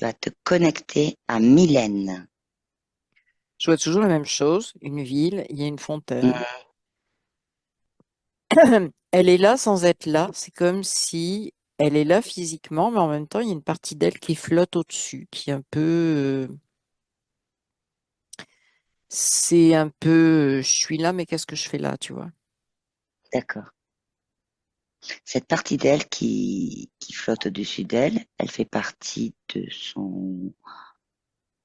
vas te connecter à Mylène. Je vois toujours la même chose, une ville, il y a une fontaine. Hmm, Elle est là sans être là. C'est comme si elle est là physiquement, mais en même temps, il y a une partie d'elle qui flotte au-dessus, qui est un peu, c'est un peu, je suis là, mais qu'est-ce que je fais là, tu vois? d'accord. Cette partie d'elle qui flotte au-dessus d'elle, elle fait partie de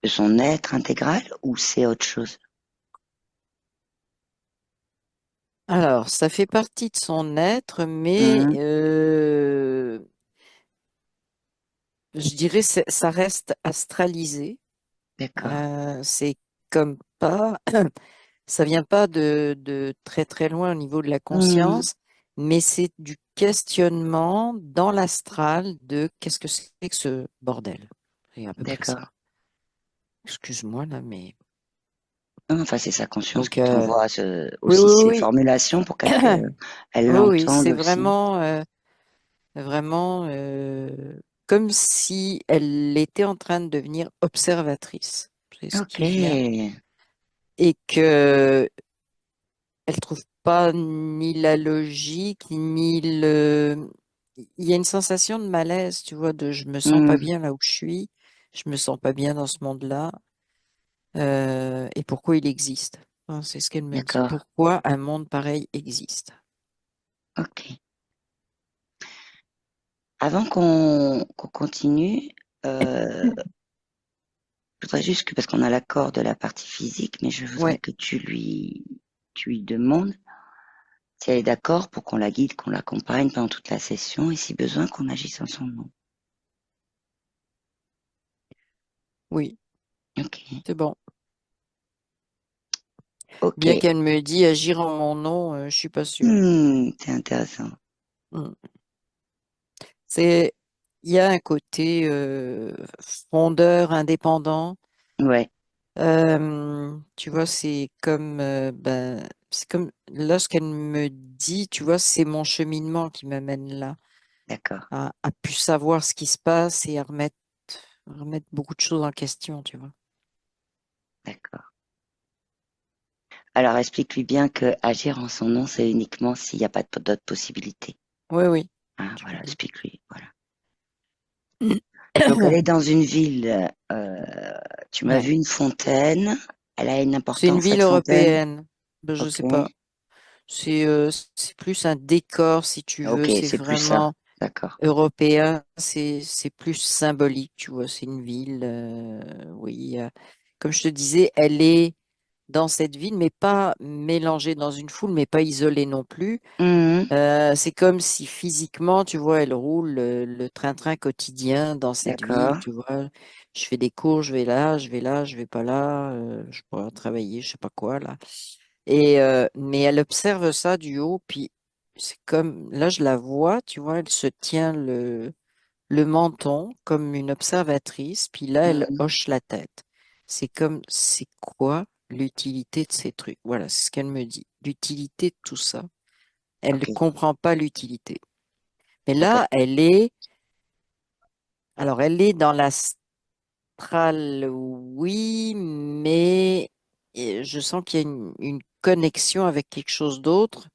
son être intégral ou c'est autre chose? Alors, ça fait partie de son être, mais Hmm, je dirais ça reste astralisé. d'accord. C'est comme pas, ça vient pas de très très loin au niveau de la Hmm, conscience, mais c'est du questionnement dans l'astral de qu'est-ce que c'est que ce bordel. C'est à peu près ça. d'accord. Excuse-moi là, mais Non, enfin, c'est sa conscience donc qui t'envoie oui aussi ces oui formulations pour qu'elle oui elle oui oui, l'entende c'est aussi. vraiment comme si elle était en train de devenir observatrice. C'est ce Ok, qui vient et que elle trouve pas ni la logique, ni le... Il y a une sensation de malaise, tu vois, de je me sens pas hmm, bien là où je suis, je me sens pas bien dans ce monde-là, et pourquoi il existe. Enfin, c'est ce qu'elle me dit. d'accord. Pourquoi un monde pareil existe? Ok. Avant qu'on continue, je voudrais juste que, parce qu'on a l'accord de la partie physique, mais je voudrais Ouais, que tu lui demandes si elle est d'accord pour qu'on la guide, qu'on l'accompagne pendant toute la session et si besoin qu'on agisse en son nom. oui, Ok. c'est bon. Ok. Bien qu'elle me dit agir en mon nom, je suis pas sûre. C'est intéressant. Hmm. C'est, il y a un côté frondeur, indépendant. Ouais, Tu vois, c'est comme lorsqu'elle me dit, tu vois, c'est mon cheminement qui m'amène là, d'accord, à plus savoir ce qui se passe et remettre beaucoup de choses en question, tu vois. d'accord. Alors explique-lui bien que agir en son nom, c'est uniquement s'il n'y a pas d'autres possibilités. Oui, oui, Hein, je lui voilà, dis. explique-lui. Voilà. Donc elle est dans une ville. Tu m'as Ouais. vu une fontaine. Elle a une C'est une importance ville cette fontaine. européenne. Ben, je Ok. sais pas. C'est plus un décor, si tu veux. Ok, C'est c'est plus ça. vraiment D'accord. européen. C'est plus symbolique, tu vois. C'est une ville, oui. Comme je te disais, elle est dans cette ville, mais pas mélangée dans une foule, mais pas isolée non plus. Mhm, C'est comme si physiquement, tu vois, elle roule le train-train quotidien dans cette ville, d'accord. tu vois. Je fais des cours, je vais là, je vais là, je vais pas là, je pourrais travailler, je sais pas quoi là. Mais elle observe ça du haut, puis c'est comme, là je la vois, tu vois, elle se tient le menton comme une observatrice, puis là, elle Mhm, hoche la tête. C'est comme, c'est quoi l'utilité de ces trucs? Voilà, c'est ce qu'elle me dit. L'utilité de tout ça. Elle ne ok. comprend pas l'utilité. Mais Donc, là, elle est dans l'astral, oui, mais je sens qu'il y a une connexion avec quelque chose d'autre,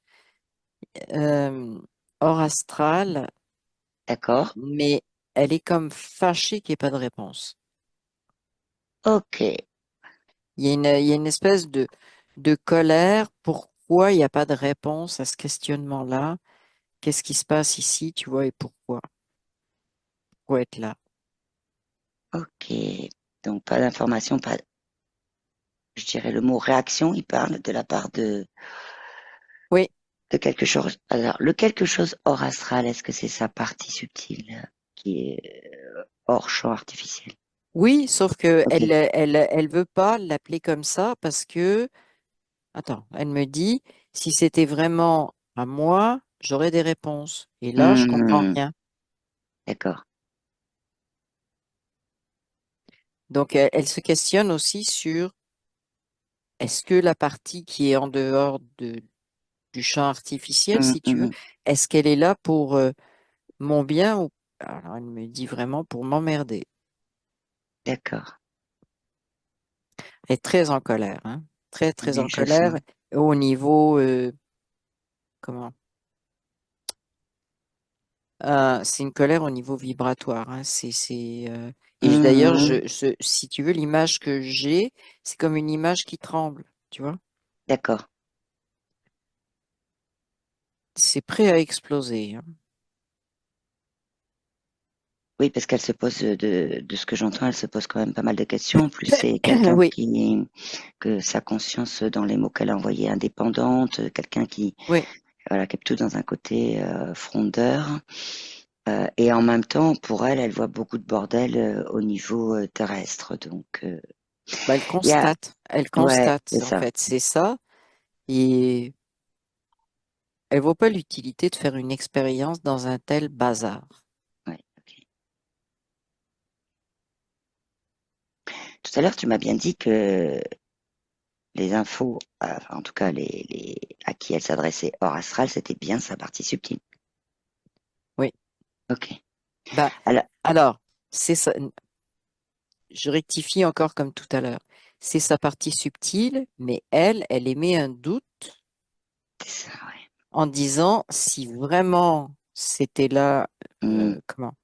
euh, hors astral, d'accord. mais elle est comme fâchée qu'il n'y ait pas de réponse. Ok. Il y a une espèce de colère. Pourquoi il n'y a pas de réponse à ce questionnement-là? Qu'est-ce qui se passe ici, tu vois, et pourquoi? Pourquoi être là? Ok. Donc pas d'information, pas. Je dirais le mot réaction. Il parle de la part Oui, de quelque chose. Alors le quelque chose hors astral, est-ce que c'est sa partie subtile qui est hors champ artificiel? oui, sauf que Ok. elle veut pas l'appeler comme ça parce que, attends, elle me dit, si c'était vraiment à moi, j'aurais des réponses. Et là, je comprends Hmm, rien. d'accord. Donc, elle se questionne aussi sur est-ce que la partie qui est en dehors du champ artificiel, Hmm, si tu veux, hmm. est-ce qu'elle est là pour mon bien ou alors elle me dit vraiment pour m'emmerder. d'accord. Elle est très en colère, hein. Très, très Oui, en je sens. colère au niveau, comment? C'est une colère au niveau vibratoire, hein. Et d'ailleurs, Mhm. si tu veux, l'image que j'ai, c'est comme une image qui tremble, tu vois? D'accord. C'est prêt à exploser, hein. Oui, parce qu'elle se pose, de ce que j'entends, elle se pose quand même pas mal de questions. En plus, c'est quelqu'un Oui, que sa conscience, dans les mots qu'elle a envoyés, indépendante, quelqu'un qui, oui. voilà, qui est plutôt dans un côté frondeur. Et en même temps, pour elle, elle voit beaucoup de bordel au niveau terrestre. Donc, Bah, il y a, elle ouais, c'est constate, en ça. fait, c'est ça. Et elle voit pas l'utilité de faire une expérience dans un tel bazar. Ouais, ok. Tout à l'heure, tu m'as bien dit que les infos, enfin, en tout cas, à qui elle s'adressait hors astral, c'était bien sa partie subtile. Oui. Ok. Bah, Alors, alors, c'est ça. Je rectifie encore comme tout à l'heure. C'est sa partie subtile, mais elle émet un doute c'est ça, ouais. en disant si vraiment c'était là, Hmm. comment?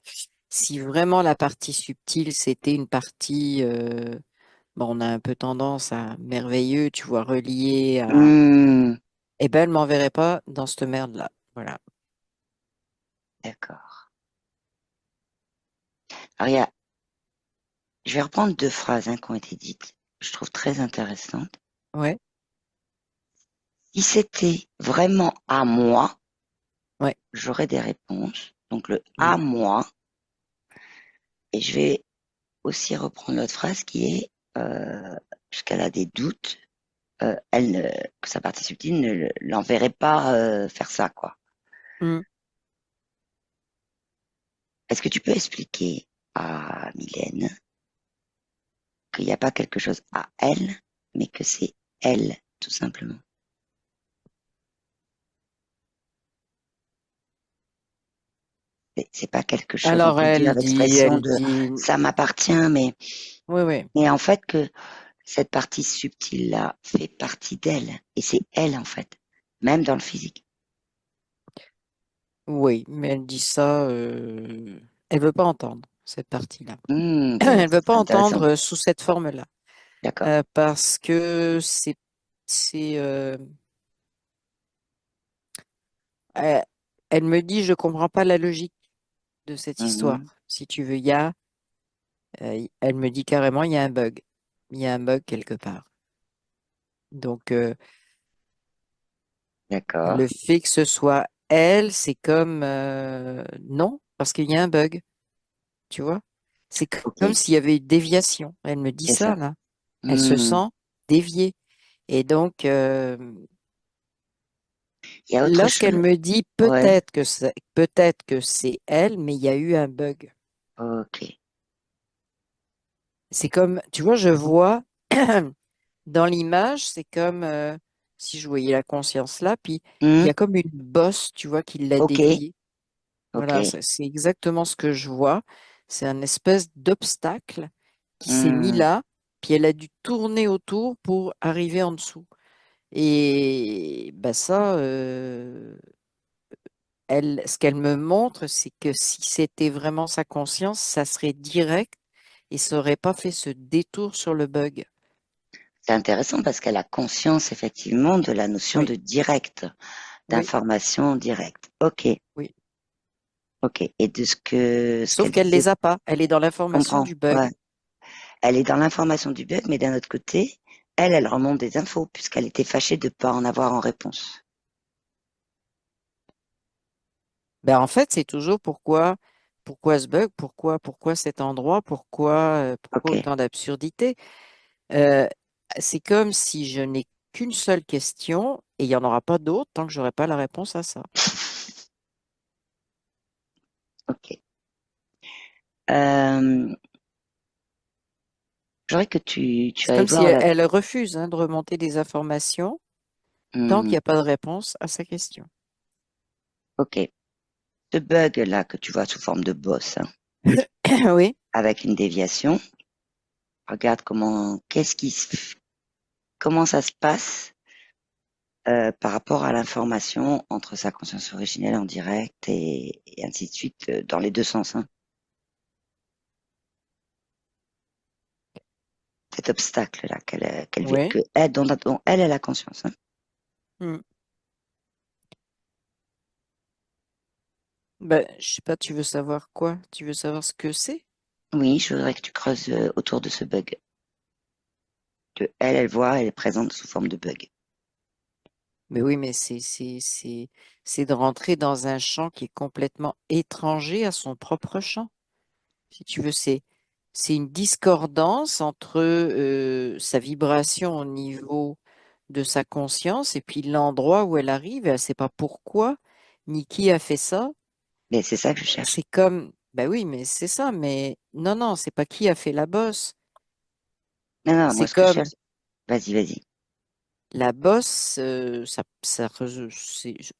Si vraiment la partie subtile, c'était une partie, bon, on a un peu tendance à merveilleux, tu vois, relié à, Hmm. eh ben, elle m'enverrait pas dans cette merde-là. Voilà. D'accord. Alors, je vais reprendre deux phrases qui ont été dites, que je trouve très intéressantes. Ouais, Si c'était vraiment à moi, ouais. j'aurais des réponses. Donc, le Mm, à moi, et je vais aussi reprendre l'autre phrase qui est, puisqu'elle a des doutes, que sa partie subtile ne l'enverrait pas faire ça, quoi. mm. Est-ce que tu peux expliquer à Mylène qu'il n'y a pas quelque chose à elle, mais que c'est elle, tout simplement? C'est pas quelque chose, on Alors, peut dire l'expression elle de dit, ça m'appartient, oui, oui, mais en fait que cette partie subtile-là fait partie d'elle, et c'est elle, en fait, même dans le physique. oui, mais elle dit ça, elle veut pas entendre cette partie-là. Ben, Elle veut pas c'est intéressant. entendre sous cette forme-là, D'accord. parce que c'est, elle, elle me dit, je comprends pas la logique de cette histoire. Mhm. Si tu veux, elle me dit carrément, il y a un bug, il y a un bug quelque part. Donc, D'accord. le fait que ce soit elle, c'est comme non, parce qu'il y a un bug, tu vois. C'est Ok. comme s'il y avait une déviation. Elle me dit C'est ça, ça. là. Elle se Hmm. sent déviée. Et donc, Il y a autre chose. lorsqu'elle me dit Ouais. peut-être que c'est elle, mais il y a eu un bug. Ok. C'est comme, tu vois, je vois dans l'image, c'est comme si je voyais la conscience là, puis il Hmm. y a comme une bosse, tu vois, qui l'a Ok. déviée. Ok. Voilà, c'est exactement ce que je vois. C'est un espèce d'obstacle qui s'est mis Hmm. là, puis elle a dû tourner autour pour arriver en dessous. Et ben ça, ce qu'elle me montre, c'est que si c'était vraiment sa conscience, ça serait direct et ça n'aurait pas fait ce détour sur le bug. C'est intéressant parce qu'elle a conscience effectivement de la notion Oui, de direct, oui, d'information directe. Ok. oui. Ok. Et de ce Sauf qu'elle qu'elle disait, les a pas. Elle est dans je l'information comprends. du Ouais. bug. Elle est dans l'information du bug, mais d'un autre côté, elle remonte des infos puisqu'elle était fâchée de ne pas en avoir en réponse. Ben, en fait, c'est toujours pourquoi ce bug, pourquoi cet endroit, pourquoi Ok. autant d'absurdité. Euh, c'est comme si je n'ai qu'une seule question et il n'y en aura pas d'autre tant que j'aurai pas la réponse à ça. Ok. Euh, J'aurais que tu C'est ailles comme si voir la. elle refuse hein, de remonter des informations tant qu'il Hmm. n'y a pas de réponse à sa question. Ok. Ce bug-là que tu vois sous forme de boss, hein, Oui, avec une déviation. Regarde comment ça se passe par rapport à l'information entre sa conscience originelle en direct et ainsi de suite, dans les deux sens, hein. Cet obstacle-là Oui. dont elle a conscience, hein. Hmm. Ben, je sais pas, tu veux savoir quoi? Tu veux savoir ce que c'est? Oui, je voudrais que tu creuses autour de ce bug. Que elle voit, elle est présente sous forme de bug. Mais oui, mais c'est de rentrer dans un champ qui est complètement étranger à son propre champ. Si tu veux, c'est une discordance entre sa vibration au niveau de sa conscience et puis l'endroit où elle arrive. Elle ne sait pas pourquoi ni qui a fait ça. Mais c'est ça que je cherche. C'est comme, ben oui, mais c'est ça. Mais non, non, c'est pas qui a fait la bosse. Non, non, moi C'est ce que je comme cherche. Vas-y, vas-y. la bosse,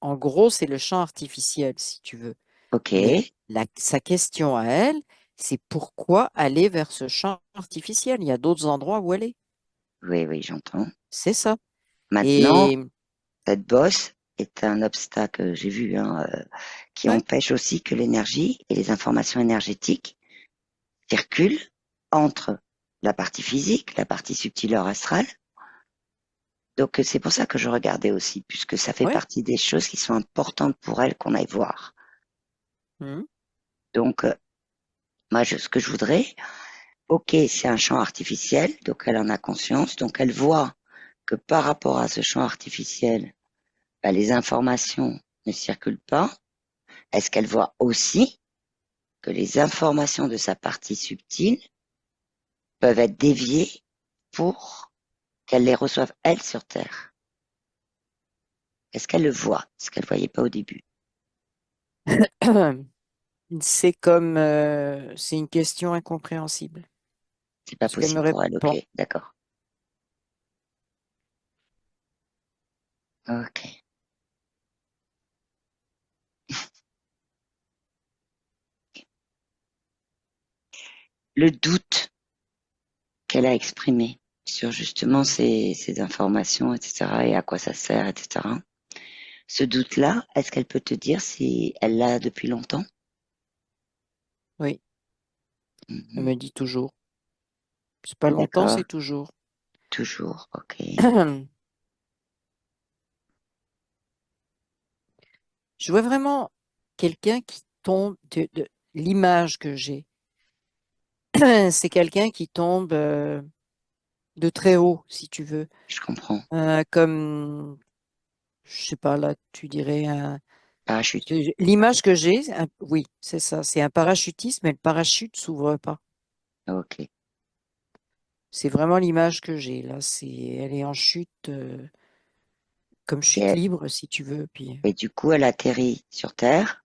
en gros, c'est le champ artificiel, si tu veux. Ok. Mais Oui, sa question à elle, c'est pourquoi aller vers ce champ artificiel? Il y a d'autres endroits où aller. oui, j'entends. C'est ça. Maintenant, Et cette bosse est un obstacle, j'ai vu, hein, qui ouais, empêche aussi que l'énergie et les informations énergétiques circulent entre la partie physique, la partie subtile or astrale. Donc c'est pour ça que je regardais aussi, puisque ça fait ouais. partie des choses qui sont importantes pour elle qu'on aille voir. Mhm. Donc moi, ce que je voudrais, ok, c'est un champ artificiel, donc elle en a conscience, donc elle voit que par rapport à ce champ artificiel, bah, les informations ne circulent pas. Est-ce qu'elle voit aussi que les informations de sa partie subtile peuvent être déviées pour qu'elle les reçoive elle sur Terre? Est-ce qu'elle le voit, ce qu'elle voyait pas au début? C'est une question incompréhensible. C'est pas Ce qu'elle me possible pour elle, ok, répond. d'accord. Ok. Le doute qu'elle a exprimé sur justement ces informations, etc., et à quoi ça sert, etc. Ce doute-là, est-ce qu'elle peut te dire si elle l'a depuis longtemps? Oui, elle Mhm. me dit toujours. C'est pas longtemps, D'accord, c'est toujours. toujours, ok. Je vois vraiment quelqu'un qui tombe de l'image que j'ai. C'est quelqu'un qui tombe de très haut, si tu veux. Je comprends. Comme, je sais pas, là, tu dirais Parachute, l'image que j'ai, oui, c'est ça. C'est un parachutisme, mais le parachute s'ouvre pas. ok. C'est vraiment l'image que j'ai là. Elle est en chute, comme chute Et, libre, si tu veux, puis et du coup, elle atterrit sur Terre.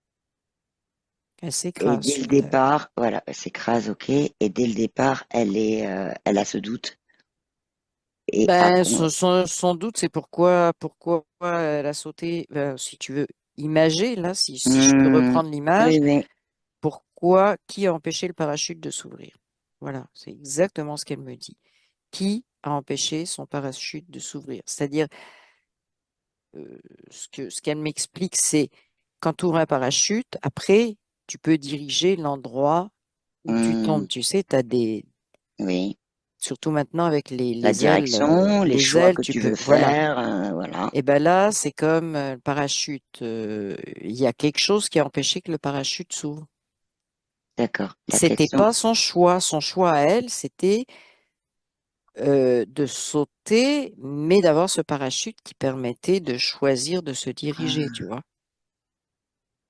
elle Et s'écrase dès le sur Terre. départ, voilà, elle s'écrase, ok. Et dès le départ, elle a ce doute. Et Ben, après, son doute, c'est pourquoi elle a sauté. Ben, si tu veux imager, là, si je peux hmm, reprendre l'image, oui, oui, qui a empêché le parachute de s'ouvrir? Voilà, c'est exactement ce qu'elle me dit. Qui a empêché son parachute de s'ouvrir? C'est-à-dire, euh, ce qu'elle m'explique, c'est quand tu ouvres un parachute, après, tu peux diriger l'endroit où tu hmm, tombes. Tu sais, tu as oui. surtout maintenant avec La direction, les les choix ailes, que tu tu peux, veux voilà. faire, voilà. Et ben là, c'est comme le parachute. Il y a quelque chose qui a empêché que le parachute s'ouvre. D'accord. La C'était question, pas son choix. Son choix à elle, c'était de sauter, mais d'avoir ce parachute qui permettait de choisir de se diriger, tu ah, vois.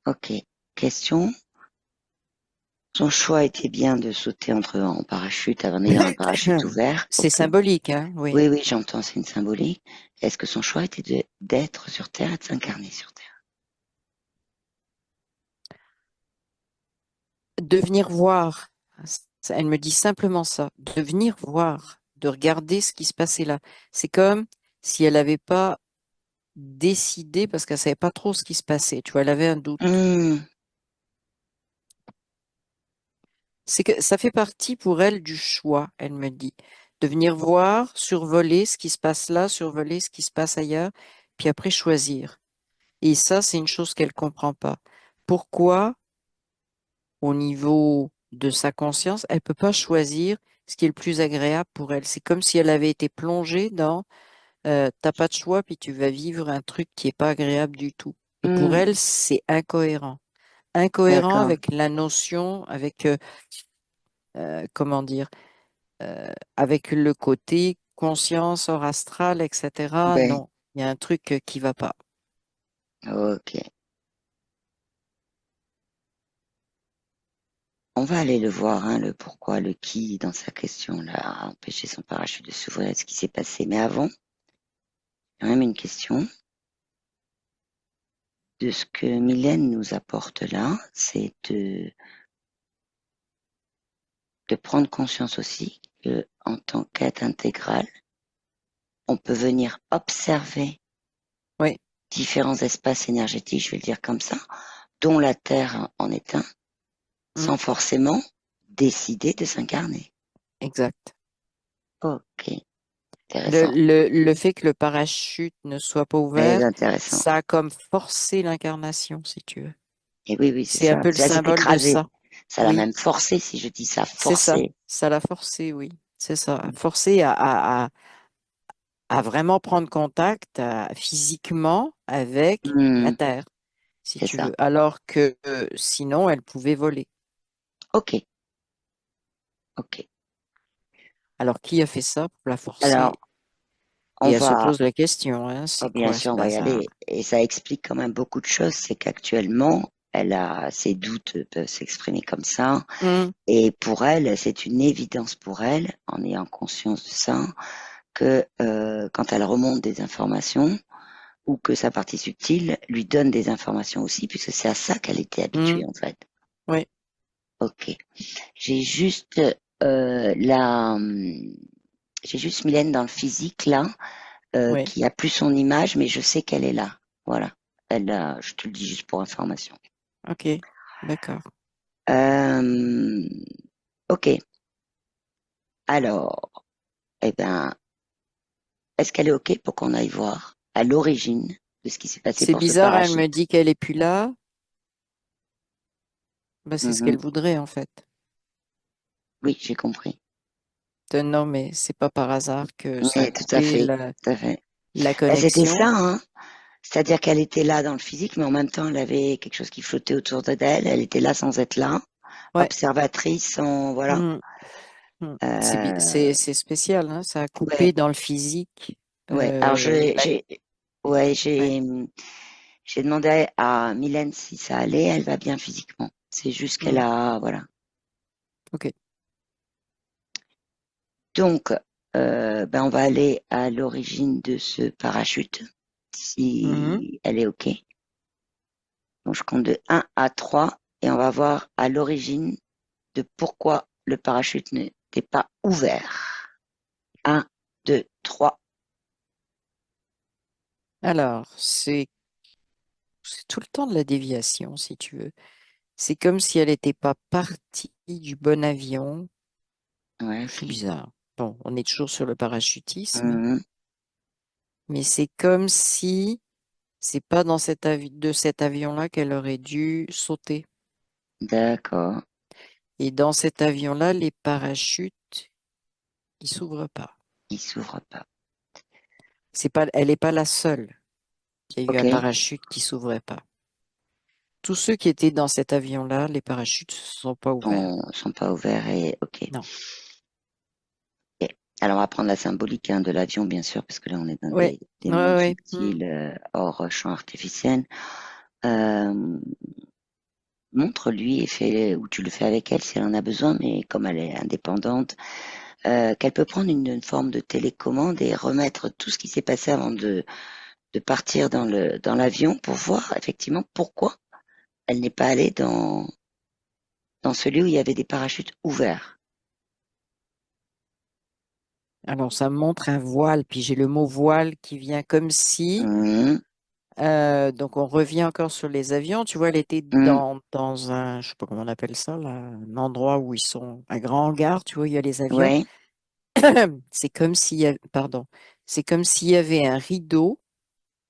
ok. Question, son choix était bien de sauter en parachute avant d'ayant un parachute ouvert. C'est Ok. symbolique, hein, oui. Oui, oui, j'entends, c'est une symbolique. Est-ce que son choix était d'être sur Terre et de s'incarner sur Terre? De venir voir. Elle me dit simplement ça. De venir voir, de regarder ce qui se passait là. C'est comme si elle n'avait pas décidé parce qu'elle savait pas trop ce qui se passait. Tu vois, elle avait un doute. Hmm, C'est que ça fait partie pour elle du choix, elle me dit, de venir voir, survoler ce qui se passe là, survoler ce qui se passe ailleurs, puis après choisir. Et ça, c'est une chose qu'elle comprend pas. Pourquoi, au niveau de sa conscience, elle peut pas choisir ce qui est le plus agréable pour elle? C'est comme si elle avait été plongée dans t'as pas de choix, puis tu vas vivre un truc qui est pas agréable du tout. Et pour Hmm, elle, c'est incohérent. Incohérent d'accord. avec la notion, avec, comment dire, avec le côté conscience, hors astral, etc. Ben, Non, il y a un truc qui va pas. ok. On va aller le voir, hein, le pourquoi, le qui dans sa question là, a empêché son parachute de s'ouvrir, ce qui s'est passé. Mais avant, quand même une question de ce que Mylène nous apporte là, c'est de prendre conscience aussi que en tant qu'être intégral, on peut venir observer Oui, différents espaces énergétiques, je vais le dire comme ça, dont la Terre en est un, mm, sans forcément décider de s'incarner. exact. Ok, Le, intéressant. le, le fait que le parachute ne soit pas Très ouvert, intéressant. ça a comme forcé l'incarnation, si tu veux. Et oui, oui, c'est C'est un ça. peu le Ça s'est symbole de écrasé. ça. Ça l'a Oui, même forcé, si je dis ça, c'est ça. forcé. Ça l'a forcé, oui. C'est ça. Forcé à vraiment prendre contact physiquement avec la Hmm, Terre, si c'est tu ça. veux. Alors que sinon, elle pouvait voler. Ok, ok. Alors, qui a fait ça pour la forcer? Alors, Et on elle se va, pose la question, hein, oh, c'est bien quoi ce sûr, on va y bazar? aller. Et ça explique quand même beaucoup de choses. C'est qu'actuellement, elle a ses doutes peuvent s'exprimer comme ça. Hum, Et pour elle, c'est une évidence pour elle, en ayant conscience de ça, que quand elle remonte des informations ou que sa partie subtile lui donne des informations aussi, puisque c'est à ça qu'elle était habituée hum, en fait. oui, Ok. J'ai juste la, j'ai juste Mylène dans le physique là, oui, qui a plus son image, mais je sais qu'elle est là. Voilà. Elle, je te le dis juste pour information. ok, d'accord. Euh, ok. Alors, eh ben, est-ce qu'elle est ok pour qu'on aille voir à l'origine de ce qui s'est passé C'est pour ce bizarre, elle parachute? me dit qu'elle est plus là. Ben, c'est ce Mhm. qu'elle voudrait, en fait. Oui, j'ai compris. Non, mais c'est pas par hasard que ça a Oui, tout à coupé fait, tout à fait. la Ben, c'était ça, connexion. hein. C'est-à-dire qu'elle était là dans le physique, mais en même temps, elle avait quelque chose qui flottait autour d'elle. Elle était là sans être là, Ouais. observatrice, sans, voilà. Hum, hum. Euh, C'est spécial, hein, ça a ouais, coupé dans le physique. ouais. Alors, La- ouais, ouais, j'ai demandé à Mylène si ça allait. Elle va bien physiquement. C'est juste qu'elle hum, a, voilà. ok. Donc, ben, on va aller à l'origine de ce parachute, Mhm. si elle est OK. Donc, je compte de 1 à 3 et on va voir à l'origine de pourquoi le parachute n'était pas ouvert. 1, 2, 3. Alors, c'est tout le temps de la déviation, si tu veux. C'est comme si elle n'était pas partie du bon avion. Ouais, C'est ok. bizarre. Bon, on est toujours sur le parachutisme, Mhm, mais c'est comme si c'est pas dans de cet avion-là qu'elle aurait dû sauter. d'accord. Et dans cet avion-là, les parachutes, ils s'ouvrent pas. Il s'ouvre pas. C'est pas, elle n'est pas la seule qui a eu OK. un parachute qui s'ouvrait pas. Tous ceux qui étaient dans cet avion-là, les parachutes ne se sont pas ouverts. Sont pas ouverts et OK. Non. Ok. Alors, on va prendre la symbolique hein, de l'avion, bien sûr, parce que là, on est dans Ouais, des ouais, mondes ouais. Hmm. subtils hors champ artificiel. Euh, Montre-lui et fais, ou tu le fais avec elle si elle en a besoin, mais comme elle est indépendante, qu'elle peut prendre une forme de télécommande et remettre tout ce qui s'est passé avant de partir dans l'avion pour voir effectivement pourquoi elle n'est pas allée dans celui où il y avait des parachutes ouverts. Alors, ça me montre un voile, puis j'ai le mot voile qui vient comme si Mhm. Donc on revient encore sur les avions. Tu vois, elle était Hmm, dans un, je sais pas comment on appelle ça, là, un endroit où ils sont, un grand hangar, tu vois, il y a les avions. ouais, C'est comme s'il y avait, pardon, c'est comme s'il y avait un rideau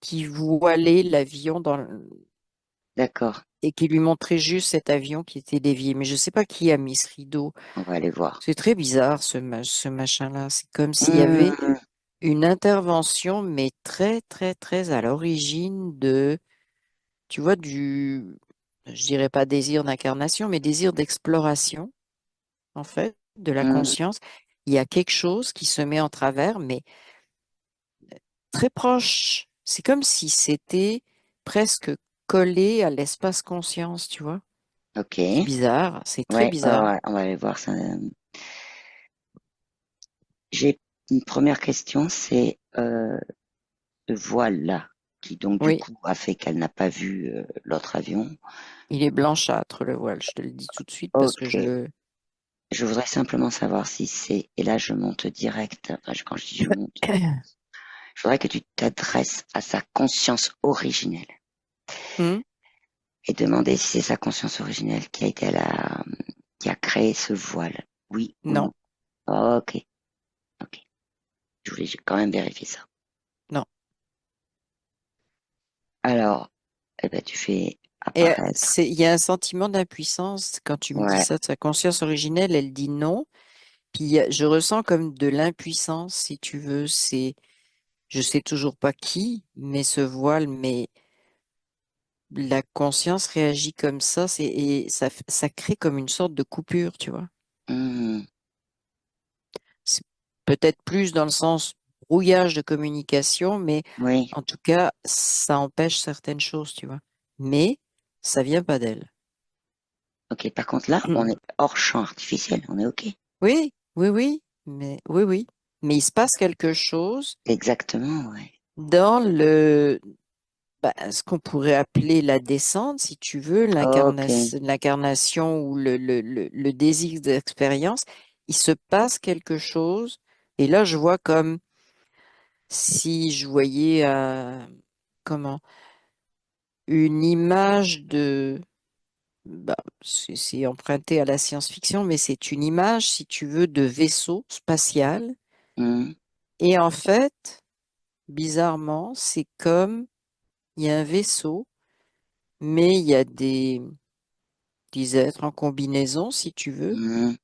qui voilait l'avion d'accord. et qui lui montrait juste cet avion qui était dévié. Mais je sais pas qui a mis ce rideau. On va aller voir. C'est très bizarre ce machin-là. C'est comme s'il y avait Hmm, une intervention, mais très, très, très à l'origine de, tu vois, je dirais pas désir d'incarnation, mais désir d'exploration, en fait, de la hmm, conscience. Il y a quelque chose qui se met en travers, mais très proche. C'est comme si c'était presque collé à l'espace conscience, tu vois. ok. C'est bizarre, c'est très Ouais, bizarre. ouais, on va aller voir ça. J'ai une première question, c'est ce voile-là, qui donc du Oui, coup a fait qu'elle n'a pas vu l'autre avion. il est blanchâtre, le voile, je te le dis tout de suite parce que Ok. je le... Je voudrais simplement savoir si c'est, et là je monte direct, enfin, quand je dis je monte, je voudrais que tu t'adresses à sa conscience originelle Hmm. et demander si c'est sa conscience originelle qui a été qui a créé ce voile. Oui ou Non, non. Ok, ok. Je voulais quand même vérifier ça. non. Alors, eh ben, tu fais Et apparaître. il y a un sentiment d'impuissance quand tu me dis Ouais. ça de sa conscience originelle, elle dit non. Puis je ressens comme de l'impuissance, si tu veux. Je sais toujours pas qui met ce voile, mais la conscience réagit comme ça, et ça crée comme une sorte de coupure, tu vois. Hmm, C'est peut-être plus dans le sens brouillage de communication, mais oui. en tout cas, ça empêche certaines choses, tu vois. Mais ça vient pas d'elle. Ok. Par contre, là, on est hors champ artificiel. On est ok. Oui, oui, oui, mais oui, oui. Mais il se passe quelque chose Exactement, ouais. dans ce qu'on pourrait appeler la descente, si tu veux, Ok. l'incarnation ou le désir d'expérience. Il se passe quelque chose. Et là, je vois comme si je voyais, comment, une image c'est emprunté à la science-fiction, mais c'est une image, si tu veux, de vaisseau spatial. Hmm, Et en fait, bizarrement, c'est comme il y a un vaisseau, mais il y a des êtres en combinaison, si tu veux, hmm.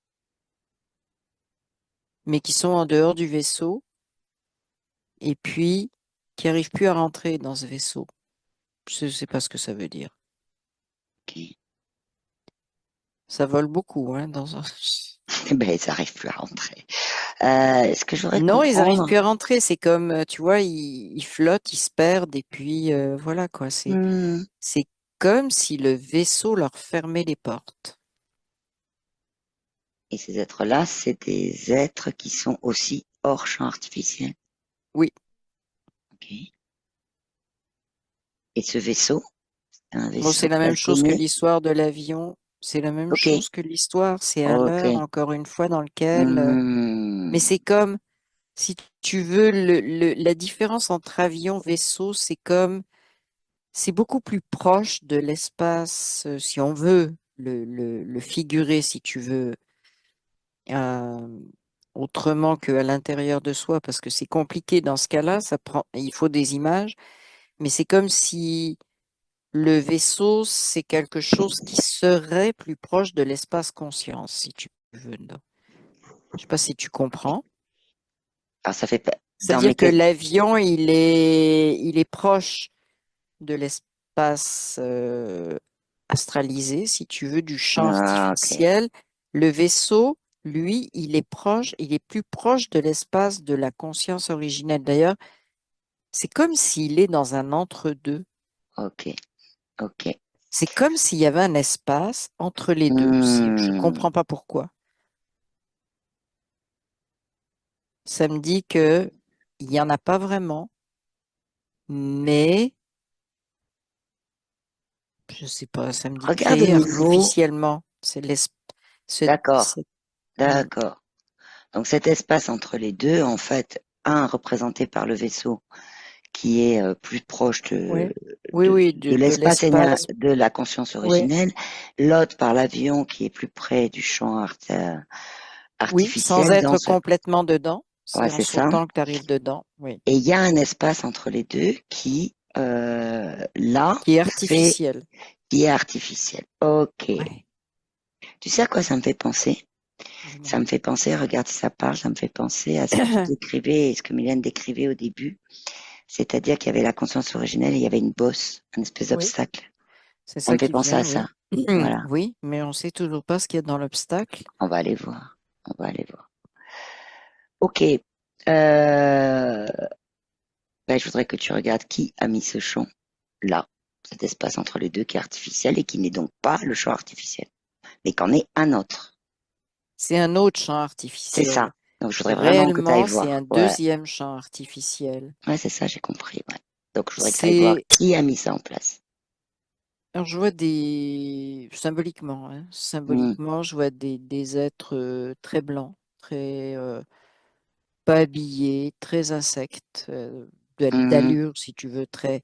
mais qui sont en dehors du vaisseau et puis qui n'arrivent plus à rentrer dans ce vaisseau. Je ne sais pas ce que ça veut dire. Ok. Ça vole beaucoup, hein, dans un... Ben, ils n'arrivent plus à rentrer. Ce que je voudrais Non, ils n'arrivent comprendre, plus à rentrer. C'est comme, tu vois, ils flottent, ils se perdent et puis voilà quoi. hmm, C'est comme si le vaisseau leur fermait les portes. et ces êtres-là, c'est des êtres qui sont aussi hors champ artificiel. Oui. Ok. Et ce vaisseau, c'est un Bon, c'est vaisseau la même qu'elle chose que connaît. l'histoire de l'avion. C'est la même Ok, chose que l'histoire. C'est un leurre, ok. encore une fois, dans lequel. Mais Hmm, c'est comme, si tu veux, la différence entre avion, vaisseau, c'est beaucoup plus proche de l'espace, si on veut le figurer, si tu veux, euh, autrement qu'à l'intérieur de soi, parce que c'est compliqué dans ce cas-là. Il faut des images, mais c'est comme si le vaisseau, c'est quelque chose qui serait plus proche de l'espace conscience, si tu veux. Non. Je sais pas si tu ok. comprends. Alors ça fait pas, dans mes C'est-à-dire que questions. l'avion, il est proche de l'espace astralisé, si tu veux, du champ Ah, ok, artificiel. Le vaisseau, lui, il est plus proche de l'espace de la conscience originelle. D'ailleurs, c'est comme s'il est dans un entre-deux. ok, ok. C'est comme s'il y avait un espace entre les deux. Je Hmm, comprends pas pourquoi. Ça me dit que il y en a pas vraiment, mais je sais pas, ça me dit regarde au créé niveau. artificiellement. C'est l'espace. D'accord, d'accord. Donc cet espace entre les deux, en fait, un représenté par le vaisseau qui est plus proche Oui, oui, oui, de de l'espace l'espace. de la conscience Oui, originelle, l'autre par l'avion qui est plus près du champ oui, sans artificiel dans être ce... complètement dedans. Ouais, C'est en c'est ça. sautant que tu arrives dedans. Oui, Et il y a un espace entre les deux qui, là, qui est fait, artificiel. qui est artificiel. Ok. Ouais, Tu sais à quoi ça me fait penser? Ça dis-moi. me fait penser, regarde si ça parle, ça me fait penser à ce que tu décrivais et ce que Mylène décrivait au début. C'est-à-dire qu'il y avait la conscience originelle et il y avait une bosse, un espèce Oui, d'obstacle. c'est Ça me ça fait qui penser à vient, ça. oui. Voilà. Oui, mais on sait toujours pas ce qu'il y a dans l'obstacle. On va aller voir. On va aller voir. Ok. Ben, je voudrais que tu regardes qui a mis ce champ là, cet espace entre les deux qui est artificiel et qui n'est donc pas le champ artificiel, mais qu'en est un autre. C'est un autre champ C'est ça. artificiel. Donc je voudrais vraiment que tu ailles Réellement, c'est un voir. Ouais, deuxième champ artificiel. ouais, c'est ça, j'ai compris. Ouais. Donc je voudrais que tu ailles voir C'est, qui a mis ça en place. alors je vois symboliquement, hein, Hmm, symboliquement, je vois des êtres très blancs, très pas habillés, très insectes, mhm, d'allure, si tu veux, très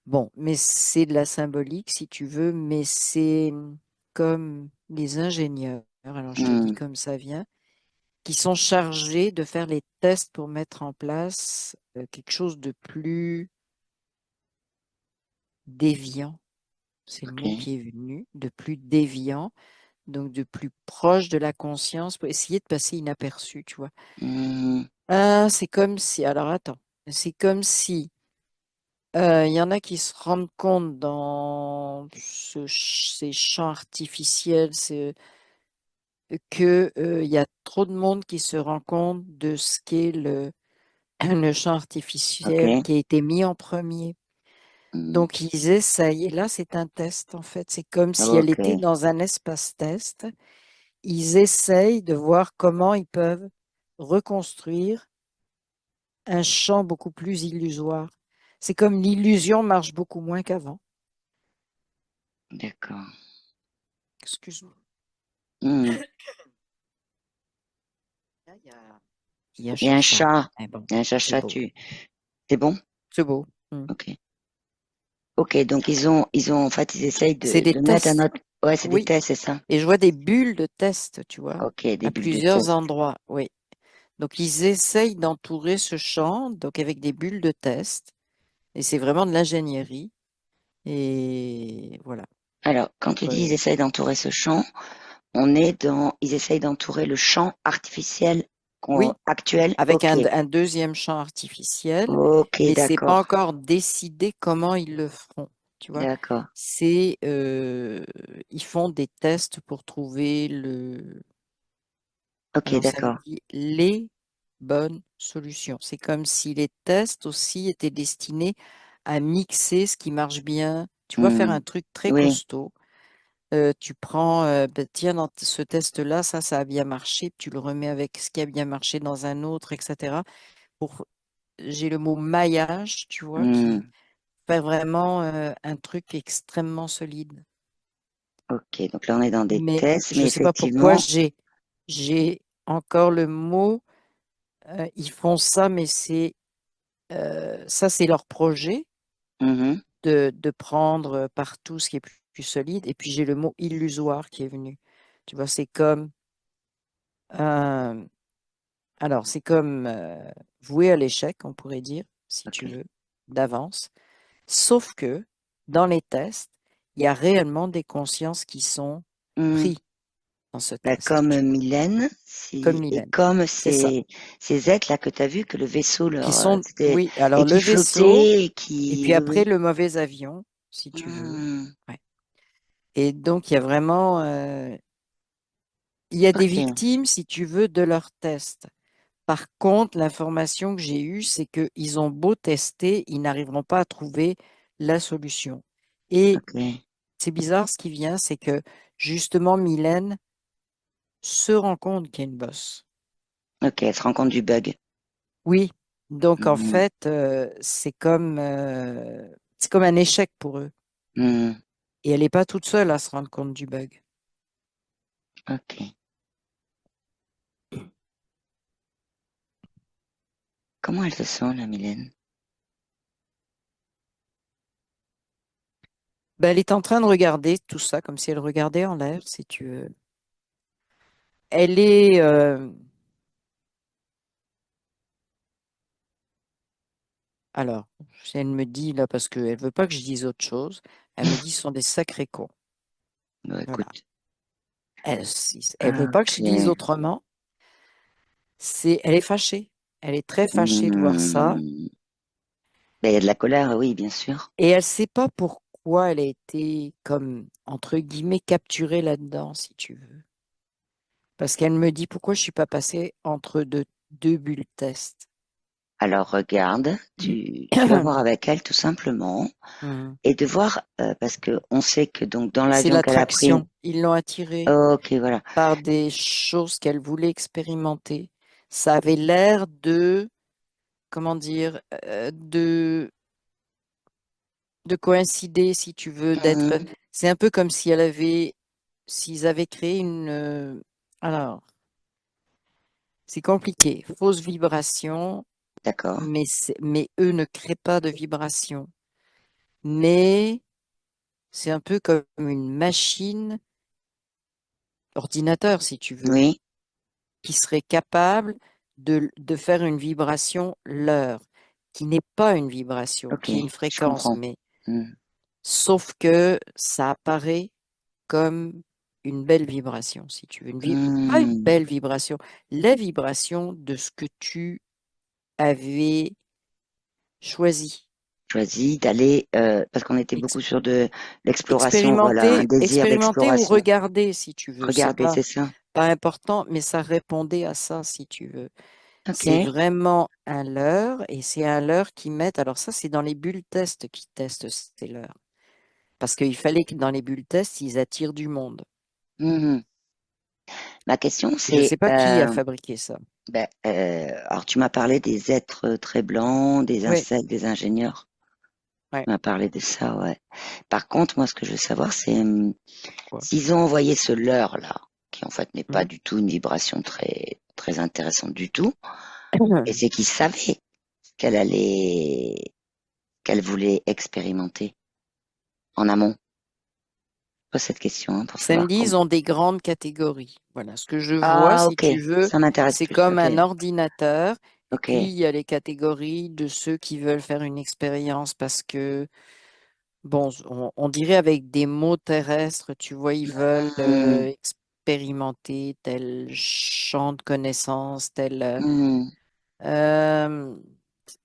bon. Mais c'est de la symbolique, si tu veux, mais c'est comme les ingénieurs. Alors je te dis hmm, comme ça vient qui sont chargés de faire les tests pour mettre en place quelque chose de plus déviant. C'est le ok. mot qui est venu, de plus déviant, donc de plus proche de la conscience pour essayer de passer inaperçu, tu vois. Hmm, Ah, c'est comme si, alors attends, c'est comme si il y en a qui se rendent compte dans ces champs artificiels, que il y a trop de monde qui se rend compte de ce qu'est le champ artificiel ok. qui a été mis en premier. Hmm, Donc, ils essayent, et là, c'est un test, en fait. C'est comme si elle ok. était dans un espace test. Ils essayent de voir comment ils peuvent reconstruire un champ beaucoup plus illusoire. C'est comme l'illusion marche beaucoup moins qu'avant. D'accord. Excuse-moi. Hmm. Là, il y a Il y a un Chacha. chat. Eh bon, Il y a un c'est chat, beau. C'est bon? C'est beau. Hmm. Ok. Ok, donc en fait, ils essayent C'est des de mettre un tests. autre. Ouais, c'est des Oui. tests, c'est ça? Et je vois des bulles de test, tu vois, Ok, des à bulles de plusieurs test. endroits. Oui. Donc, ils essayent d'entourer ce champ, donc avec des bulles de test. Et c'est vraiment de l'ingénierie. Et voilà. Alors, quand Donc, tu dis ils essayent d'entourer ce champ, ils essayent d'entourer le champ artificiel oui, actuel. avec Ok, un deuxième champ artificiel, ok, mais c'est pas d'accord, encore décidé comment ils le feront. Tu vois, d'accord. c'est ils font des tests pour trouver Ok, alors ça me d'accord. dit les bonnes solutions. C'est comme si les tests aussi étaient destinés à mixer ce qui marche bien. Tu vois, faire Hmm, un truc très oui, costaud. Tu prends, ben, tiens, dans ce test-là, ça a bien marché, puis tu le remets avec ce qui a bien marché dans un autre, etc. Pour, j'ai le mot maillage, tu vois, qui hmm, fait vraiment un truc extrêmement solide. ok. Donc là, on est dans des Mais tests, je mais ne sais pas pourquoi effectivement, j'ai encore le mot. Ils font ça, mais ça, c'est leur projet mhm, de prendre partout ce qui est plus solide. Et puis j'ai le mot illusoire qui est venu. Tu vois, c'est comme un, alors c'est comme voué à l'échec, on pourrait dire, si tu ok. veux, d'avance. Sauf que dans les tests, il y a réellement des consciences qui sont Hmm. pris dans ce Bah, test, comme tu vois, Mylène, comme et Mylène. comme C'est ça. ces êtres-là que tu as vu, que le vaisseau Qui leur, sont, c'était, oui, alors et le qui vaisseau, flottait, et et qui, puis oui, après oui. le mauvais avion, si tu veux. Hmm, Ouais. Et donc, il y a vraiment, il y a des ok, victimes, si tu veux, de leur test. Par contre, l'information que j'ai eue, c'est qu'ils ont beau tester, ils n'arriveront pas à trouver la solution. Et ok, c'est bizarre, ce qui vient, c'est que justement, Mylène se rend compte qu'il y a une bosse. ok, elle se rend compte du bug. Oui, donc en Hmm, fait, c'est comme un échec pour eux. hmm, Et elle n'est pas toute seule à se rendre compte du bug. ok. Comment elle se sent, la Mylène? Ben, elle est en train de regarder tout ça comme si elle regardait en l'air, si tu veux. Elle est, alors, elle me dit là, parce qu'elle veut pas que je dise autre chose, elle me dit ce sont des sacrés cons. Bah, Voilà. écoute, Elle veut pas que je dise ok. autrement. Elle est fâchée. Elle est très fâchée de voir ça. Hmm. Ben, il y a de la colère, oui, bien sûr. Et elle sait pas pourquoi elle a été comme, entre guillemets, capturée là-dedans, si tu veux. Parce qu'elle me dit pourquoi je suis pas passée entre deux bulles test. Alors regarde, tu vas voir avec elle tout simplement Mhm. et de voir parce que on sait que donc dans C'est l'avion qu'elle a pris, l'attraction. Ils l'ont attirée ok voilà, par des choses qu'elle voulait expérimenter. Ça avait l'air de, comment dire, de coïncider, si tu veux, d'être. Mhm. C'est un peu comme si elle avait, s'ils avaient créé une. Alors, c'est compliqué. Fausse vibration, D'accord, mais eux ne créent pas de vibration. Mais c'est un peu comme une machine, ordinateur, si tu veux, oui, qui serait capable de faire une vibration leur, qui n'est pas une vibration, ok, qui est une je fréquence, comprends. mais Hmm. sauf que ça apparaît comme une belle vibration, si tu veux. Pas une Hmm. belle vibration, la vibration de ce que tu avais choisi. Choisi d'aller parce qu'on était beaucoup sur de l'exploration, voilà, un désir Expérimenter ou d'exploration. regarder, si tu veux. C'est Regardez, pas, c'est ça. pas important, mais ça répondait à ça, si tu veux. C'est Ok. vraiment un leurre et c'est un leurre qui met. Alors, ça, c'est dans les bulles tests qui testent ces leurres. Parce qu'il fallait que dans les bulles tests, ils attirent du monde. Mhm. Ma question Je ne c'est sais pas qui a fabriqué ça. ben, alors tu m'as parlé des êtres très blancs, des Oui, insectes, des ingénieurs. ouais. Tu m'as parlé de ça, ouais. Par contre, moi, ce que je veux savoir, c'est Quoi? s'ils ont envoyé ce leurre-là, qui en fait n'est pas Hmm. du tout une vibration très, très intéressante du tout, et c'est qu'ils savaient qu'elle allait, qu'elle voulait expérimenter en amont. Je pose cette question hein, pour savoir Sandy, comment. ils ont des grandes catégories. Voilà, ce que je vois, Ah, si ok, tu veux, ça m'intéresse c'est plus. comme Ok, un ordinateur. Et ok. puis, il y a les catégories de ceux qui veulent faire une expérience parce que, bon, on dirait avec des mots terrestres, tu vois, ils veulent Hmm, expérimenter tel champ de connaissances, tel. hmm, Euh,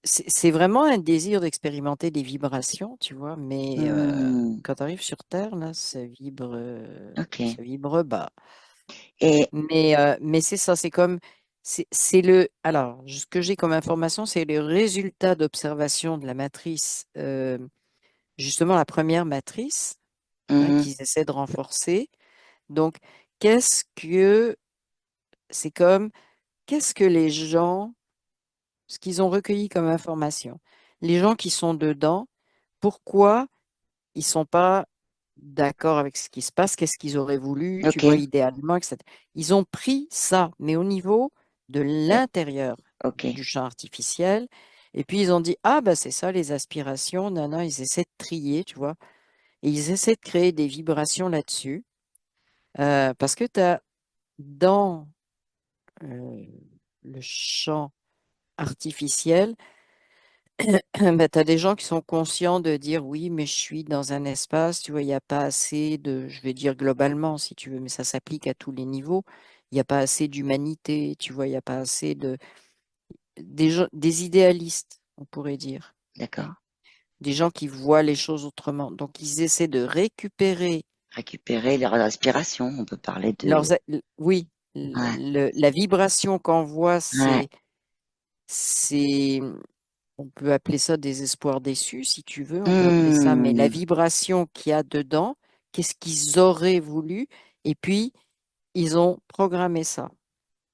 c'est vraiment un désir d'expérimenter des vibrations, tu vois, mais hmm. quand tu arrives sur Terre, là, Ok. ça vibre bas. Et Mais c'est ça, c'est comme, c'est le, alors, ce que j'ai comme information, c'est le résultat d'observation de la matrice, justement la première matrice, hein, hmm, qu'ils essaient de renforcer. Donc, qu'est-ce que, c'est comme, qu'est-ce que les gens, ce qu'ils ont recueilli comme information, les gens qui sont dedans, pourquoi ils sont pas d'accord avec ce qui se passe, qu'est-ce qu'ils auraient voulu, tu ok. vois, idéalement, etc. Ils ont pris ça, mais au niveau de Eh, l'intérieur ok. du champ artificiel, et puis ils ont dit, ah ben c'est ça les aspirations, non, non, ils essaient de trier, tu vois, et ils essaient de créer des vibrations là-dessus, parce que tu as dans euh, le champ artificiel, ben, tu as des gens qui sont conscients de dire oui, mais je suis dans un espace, tu vois, il n'y a pas assez de, je vais dire globalement si tu veux, mais ça s'applique à tous les niveaux. Il n'y a pas assez d'humanité, tu vois, il n'y a pas assez des idéalistes, on pourrait dire, hein. D'accord. Des gens qui voient les choses autrement. Donc, ils essaient de récupérer Récupérer leur respiration. On peut parler de. oui, Ouais. la vibration qu'envoie Ouais. c'est, on peut appeler ça des espoirs déçus, si tu veux, on peut appeler ça, mais la Hmm. vibration qu'il y a dedans, qu'est-ce qu'ils auraient voulu, et puis ils ont programmé ça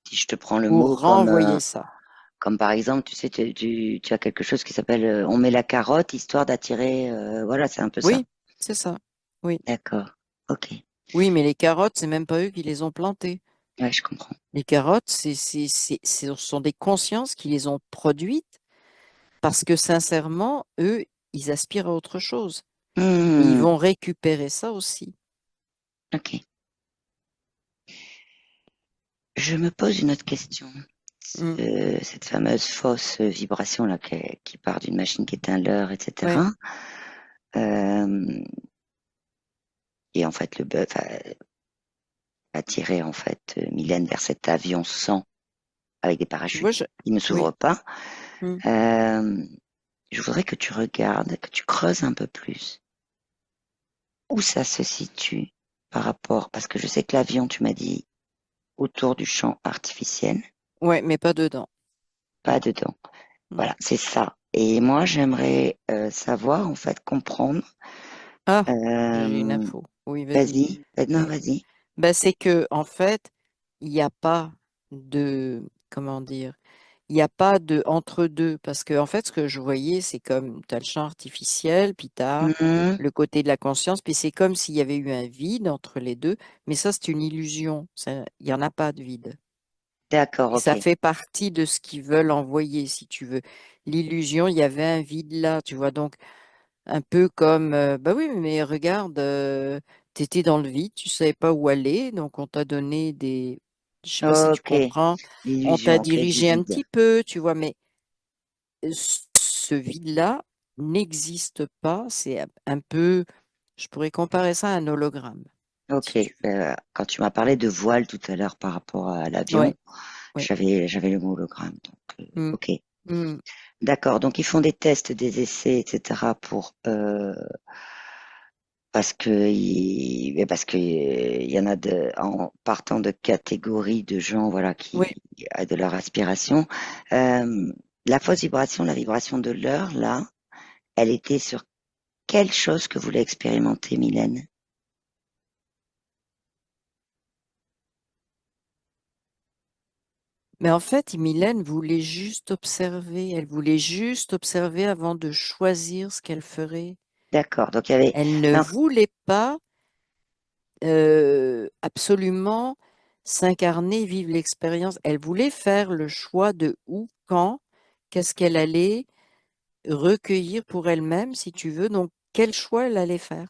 Si je te prends le mot pour renvoyer ça. comme par exemple, tu sais, tu as quelque chose qui s'appelle on met la carotte histoire d'attirer. Voilà, c'est un peu ça. Oui, c'est ça. Oui. D'accord. Ok. Oui, mais les carottes, c'est même pas eux qui les ont plantées. Ouais, je comprends. Les carottes, ce sont des consciences qui les ont produites parce que sincèrement, eux, ils aspirent à autre chose. Et ils Hmm, vont récupérer ça aussi. ok. Je me pose une autre question. Mm. Cette fameuse fausse vibration là qui part d'une machine qui éteint l'heure, Ouais, etc. Euh, et en fait, le bœuf a tiré en fait Mylène vers cet avion sans avec des tu vois, parachutes qui ne oui. s'ouvrent pas. Mm. Euh, je voudrais que tu regardes, que tu creuses un peu plus où ça se situe par rapport, parce que je sais que l'avion, tu m'as dit autour du champ artificiel, Ouais, mais pas dedans. pas dedans. Mm. Voilà, c'est ça. Et moi, j'aimerais savoir, en fait, comprendre. Ah, j'ai une Euh, info. Oui, vas-y. vas-y, non, Mais vas-y. ben, c'est que en fait, il n'y a pas de, comment dire, il n'y a pas de entre-deux. Parce que en fait, ce que je voyais, c'est comme tu as le champ artificiel, puis tu as Mhm. le côté de la conscience, puis c'est comme s'il y avait eu un vide entre les deux. Mais ça, c'est une illusion. Il n'y en a pas de vide. D'accord, Et ça ok. fait partie de ce qu'ils veulent envoyer, si tu veux. L'illusion, il y avait un vide là, tu vois. Donc, un peu comme, bah oui, mais regarde, tu étais dans le vide, tu savais pas où aller, donc on t'a donné des, je sais pas si tu Ok. comprends, on t'a L'illusion, ok, du dirigé un vide. petit peu, tu vois, mais ce vide-là n'existe pas, c'est un peu, je pourrais comparer ça à un hologramme, si Ok. tu Quand tu m'as parlé de voile tout à l'heure par rapport à veux. l'avion, Ouais, ouais. j'avais le mot hologramme. Donc, Mm, ok. mm. D'accord. Donc, ils font des tests, des essais, etc. pour parce que il y en a en partant de catégories de gens voilà Oui, qui a de leur aspiration. Euh, la fausse vibration, la vibration de l'heure là, elle était sur quelle chose que voulait expérimenter Mylène? mais en fait, Mylène voulait juste observer, elle voulait juste observer avant de choisir ce qu'elle ferait. D'accord. Donc il y avait Elle ne non, voulait pas absolument s'incarner, vivre l'expérience. Elle voulait faire le choix de où, quand, qu'est-ce qu'elle allait recueillir pour elle-même, si tu veux. Donc, quel choix elle allait faire?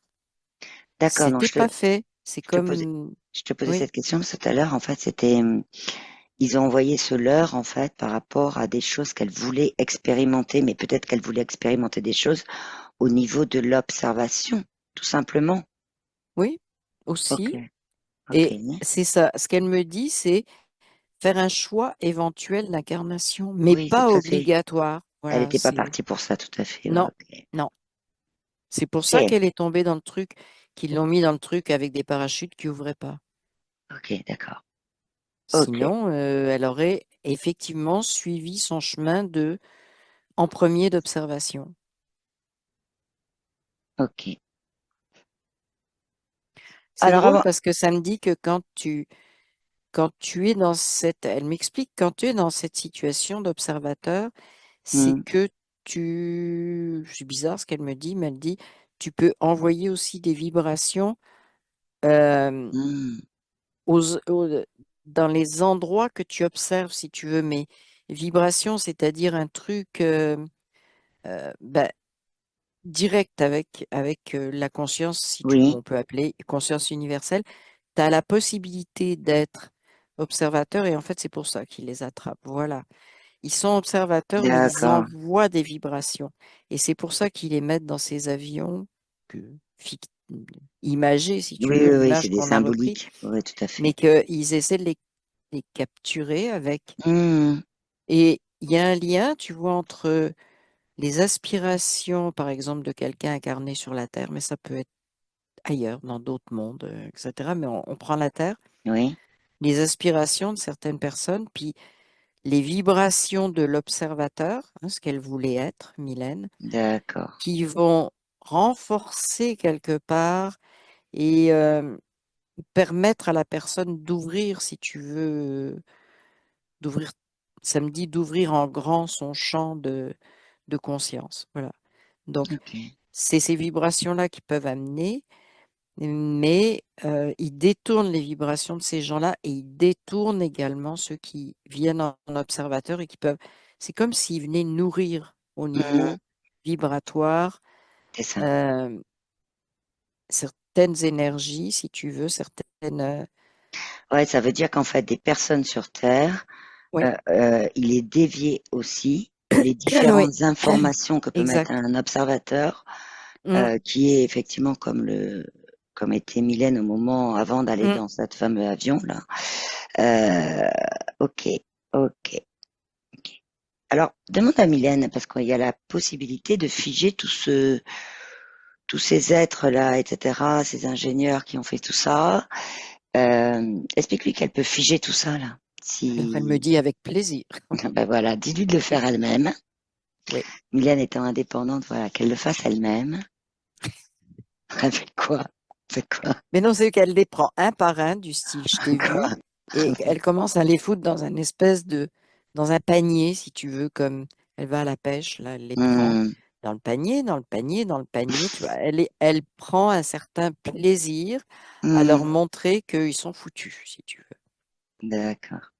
d'accord. Donc C'était pas fait. C'est je te posais comme, je te posais oui, cette question parce que tout à l'heure en fait c'était ils ont envoyé ce leurre en fait par rapport à des choses qu'elle voulait expérimenter, mais peut-être qu'elle voulait expérimenter des choses au niveau de l'observation, tout simplement. oui, Ok, aussi. ok. Et c'est ça. Ce qu'elle me dit, c'est faire un choix éventuel d'incarnation, mais Oui, pas tout à fait. obligatoire. Elle Voilà, n'était pas c'est partie pour ça, tout à fait. Ouais, non, ok. non. C'est pour ça Ok, qu'elle est tombée dans le truc, qu'ils l'ont mis dans le truc avec des parachutes qui ouvraient pas. ok, d'accord. Ok, Sinon, elle aurait effectivement suivi son chemin en premier d'observation. ok. C'est Alors drôle avant, parce que ça me dit que quand tu es dans elle m'explique, quand tu es dans cette situation d'observateur, c'est hmm, que c'est bizarre ce qu'elle me dit, mais elle dit, tu peux envoyer aussi des vibrations euh, hmm, aux- aux- dans les endroits que tu observes, si tu veux, mais vibrations, c'est-à-dire un truc ben, direct avec la conscience, si tu veux, oui, on peut appeler conscience universelle. Tu as la possibilité d'être observateur et en fait, c'est pour ça qu'ils les attrapent. Voilà. Ils sont observateurs, mais ils d'accord. envoient des vibrations. Et c'est pour ça qu'ils les mettent dans ces avions que, fic- imagés, si tu Oui, veux, oui, oui, c'est l'image des qu'on a repris, symboliques. Oui, tout à mais fait. qu'ils essaient de les capturer avec. Hmm, Et il y a un lien, tu vois, entre les aspirations, par exemple, de quelqu'un incarné sur la Terre, mais ça peut être ailleurs, dans d'autres mondes, etc. Mais on prend la Terre, oui, les aspirations de certaines personnes, puis les vibrations de l'observateur, hein, ce qu'elle voulait être, Mylène, d'accord. qui vont renforcer quelque part et permettre à la personne d'ouvrir, si tu veux, d'ouvrir, ça me dit d'ouvrir en grand son champ de conscience. Voilà. Donc, Ok. c'est ces vibrations-là qui peuvent amener, mais ils détournent les vibrations de ces gens-là et ils détournent également ceux qui viennent en observateur et qui peuvent. C'est comme s'ils venaient nourrir au Hmm, niveau vibratoire c'est ça. euh, certaines énergies, si tu veux, certaines. Ouais, ça veut dire qu'en fait, des personnes sur Terre, Oui, il est dévié aussi les oui, différentes informations que peut mettre exact. un observateur, Mm, qui est effectivement comme était Mylène au moment avant d'aller mm. dans cette fameux avion là. Euh, ok, ok, ok. Alors, demande à Mylène, parce qu'il y a la possibilité de figer tous ces êtres-là, etc., ces ingénieurs qui ont fait tout ça. Explique-lui qu'elle peut figer tout ça, là. Alors, elle me Si, dit avec plaisir. ben voilà, dis-lui de le faire elle-même. Oui. Mylène étant indépendante, voilà, qu'elle le fasse elle-même. Avec quoi? C'est quoi? Mais non, c'est qu'elle les prend un par un, du style, je t'ai vu, et elle commence à les foutre dans un espèce dans un panier, si tu veux, comme elle va à la pêche, là, elle les prend Hmm, dans le panier, dans le panier, dans le panier, tu vois. Elle prend un certain plaisir à leur hmm, montrer qu'ils sont foutus, si tu veux. d'accord.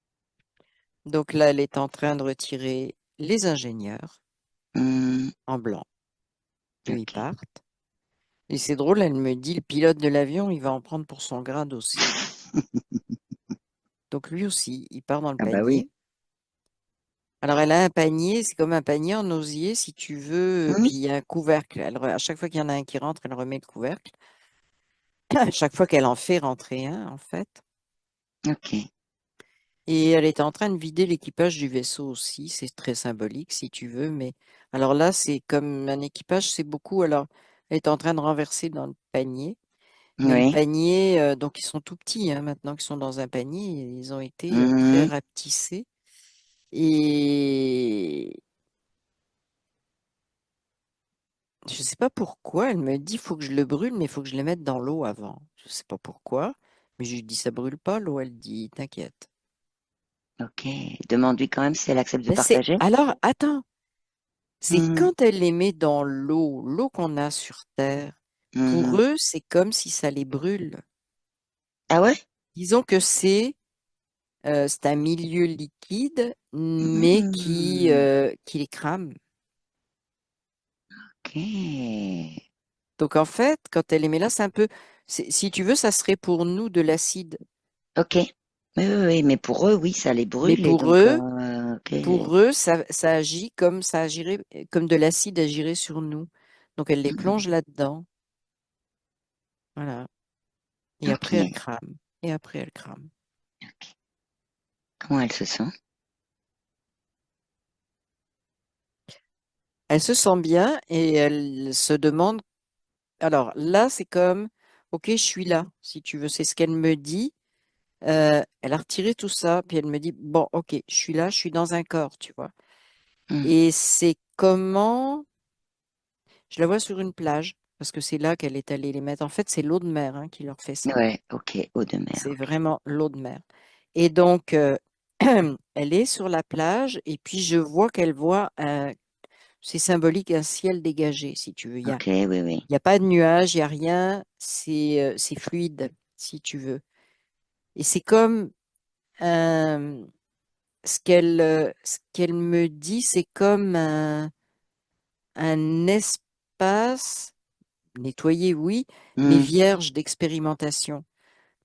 Donc là, elle est en train de retirer les ingénieurs Hmm, en blanc. Eux, ils ok. partent. Et c'est drôle, elle me dit, le pilote de l'avion, il va en prendre pour son grade aussi. Donc lui aussi, il part dans le Ah bah oui. panier. Alors elle a un panier, c'est comme un panier en osier, si tu veux, Hmm, puis il y a un couvercle. À chaque fois qu'il y en a un qui rentre, elle remet le couvercle. À chaque fois qu'elle en fait rentrer un, en fait. ok. Et elle est en train de vider l'équipage du vaisseau aussi. C'est très symbolique, si tu veux. Mais alors là, c'est comme un équipage, c'est beaucoup. Alors, elle est en train de renverser dans le panier. Mais le Oui. panier, donc ils sont tout petits hein, maintenant qu'ils sont dans un panier. Ils ont été très Hmm, rapetissés. Et je sais pas pourquoi. Elle me dit, faut que je le brûle, mais il faut que je le mette dans l'eau avant. Je sais pas pourquoi. Mais je lui dis, ça brûle pas l'eau. Elle dit, t'inquiète. ok. Demande-lui quand même si elle accepte de Mais c'est, partager. alors, attends. C'est Hmm, quand elle les met dans l'eau qu'on a sur Terre, pour mhm. eux, c'est comme si ça les brûle. Ah ouais? Disons que c'est un milieu liquide, mais Hmm, qui les crame. ok. Donc en fait, quand elle les met là, c'est un peu, si tu veux, ça serait pour nous de l'acide. Ok. Oui, oui, oui, mais pour eux, oui, ça les Mais brûle et donc, ok. pour eux, ça agit comme ça agirait, comme de l'acide agirait sur nous. Donc elle les Hmm, plonge là-dedans. Voilà. Et ok. après, elle crame. Et après, elle crame. Ok. Comment elle se sent? Elle se sent bien et elle se demande, alors là, c'est comme, ok, je suis là, si tu veux, c'est ce qu'elle me dit. Elle a retiré tout ça, puis elle me dit, bon, ok, je suis là, je suis dans un corps, tu vois. Hmm, Et c'est comment, je la vois sur une plage, parce que c'est là qu'elle est allée les mettre. En fait, c'est l'eau de mer hein, qui leur fait ça. ouais, ok. Eau de mer, C'est ok. vraiment l'eau de mer. Et donc, elle est sur la plage, et puis je vois qu'elle voit c'est symbolique, un ciel dégagé, si tu veux. Ok, oui, oui. Il n'y a pas de nuages, il n'y a rien, c'est fluide, si tu veux. Et c'est comme ce qu'elle me dit, c'est comme un espace nettoyé, oui, mais Hmm, vierge d'expérimentation.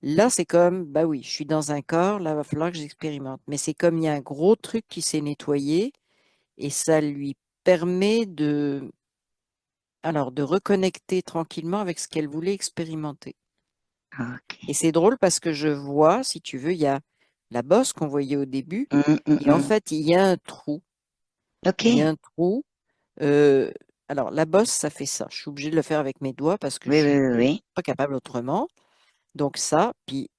Là, c'est comme, bah oui, je suis dans un corps, là, il va falloir que j'expérimente. Mais c'est comme il y a un gros truc qui s'est nettoyé et ça lui permet de reconnecter tranquillement avec ce qu'elle voulait expérimenter. Et ok. c'est drôle parce que je vois, si tu veux, il y a la bosse qu'on voyait au début, Hmm, hmm, et en hmm. fait, il y a un trou. Ok. Il y a un trou. euh, alors, la bosse, ça fait ça. Je suis obligée de le faire avec mes doigts parce que je Oui, oui, suis oui, oui. pas capable autrement. Donc, ça, puis,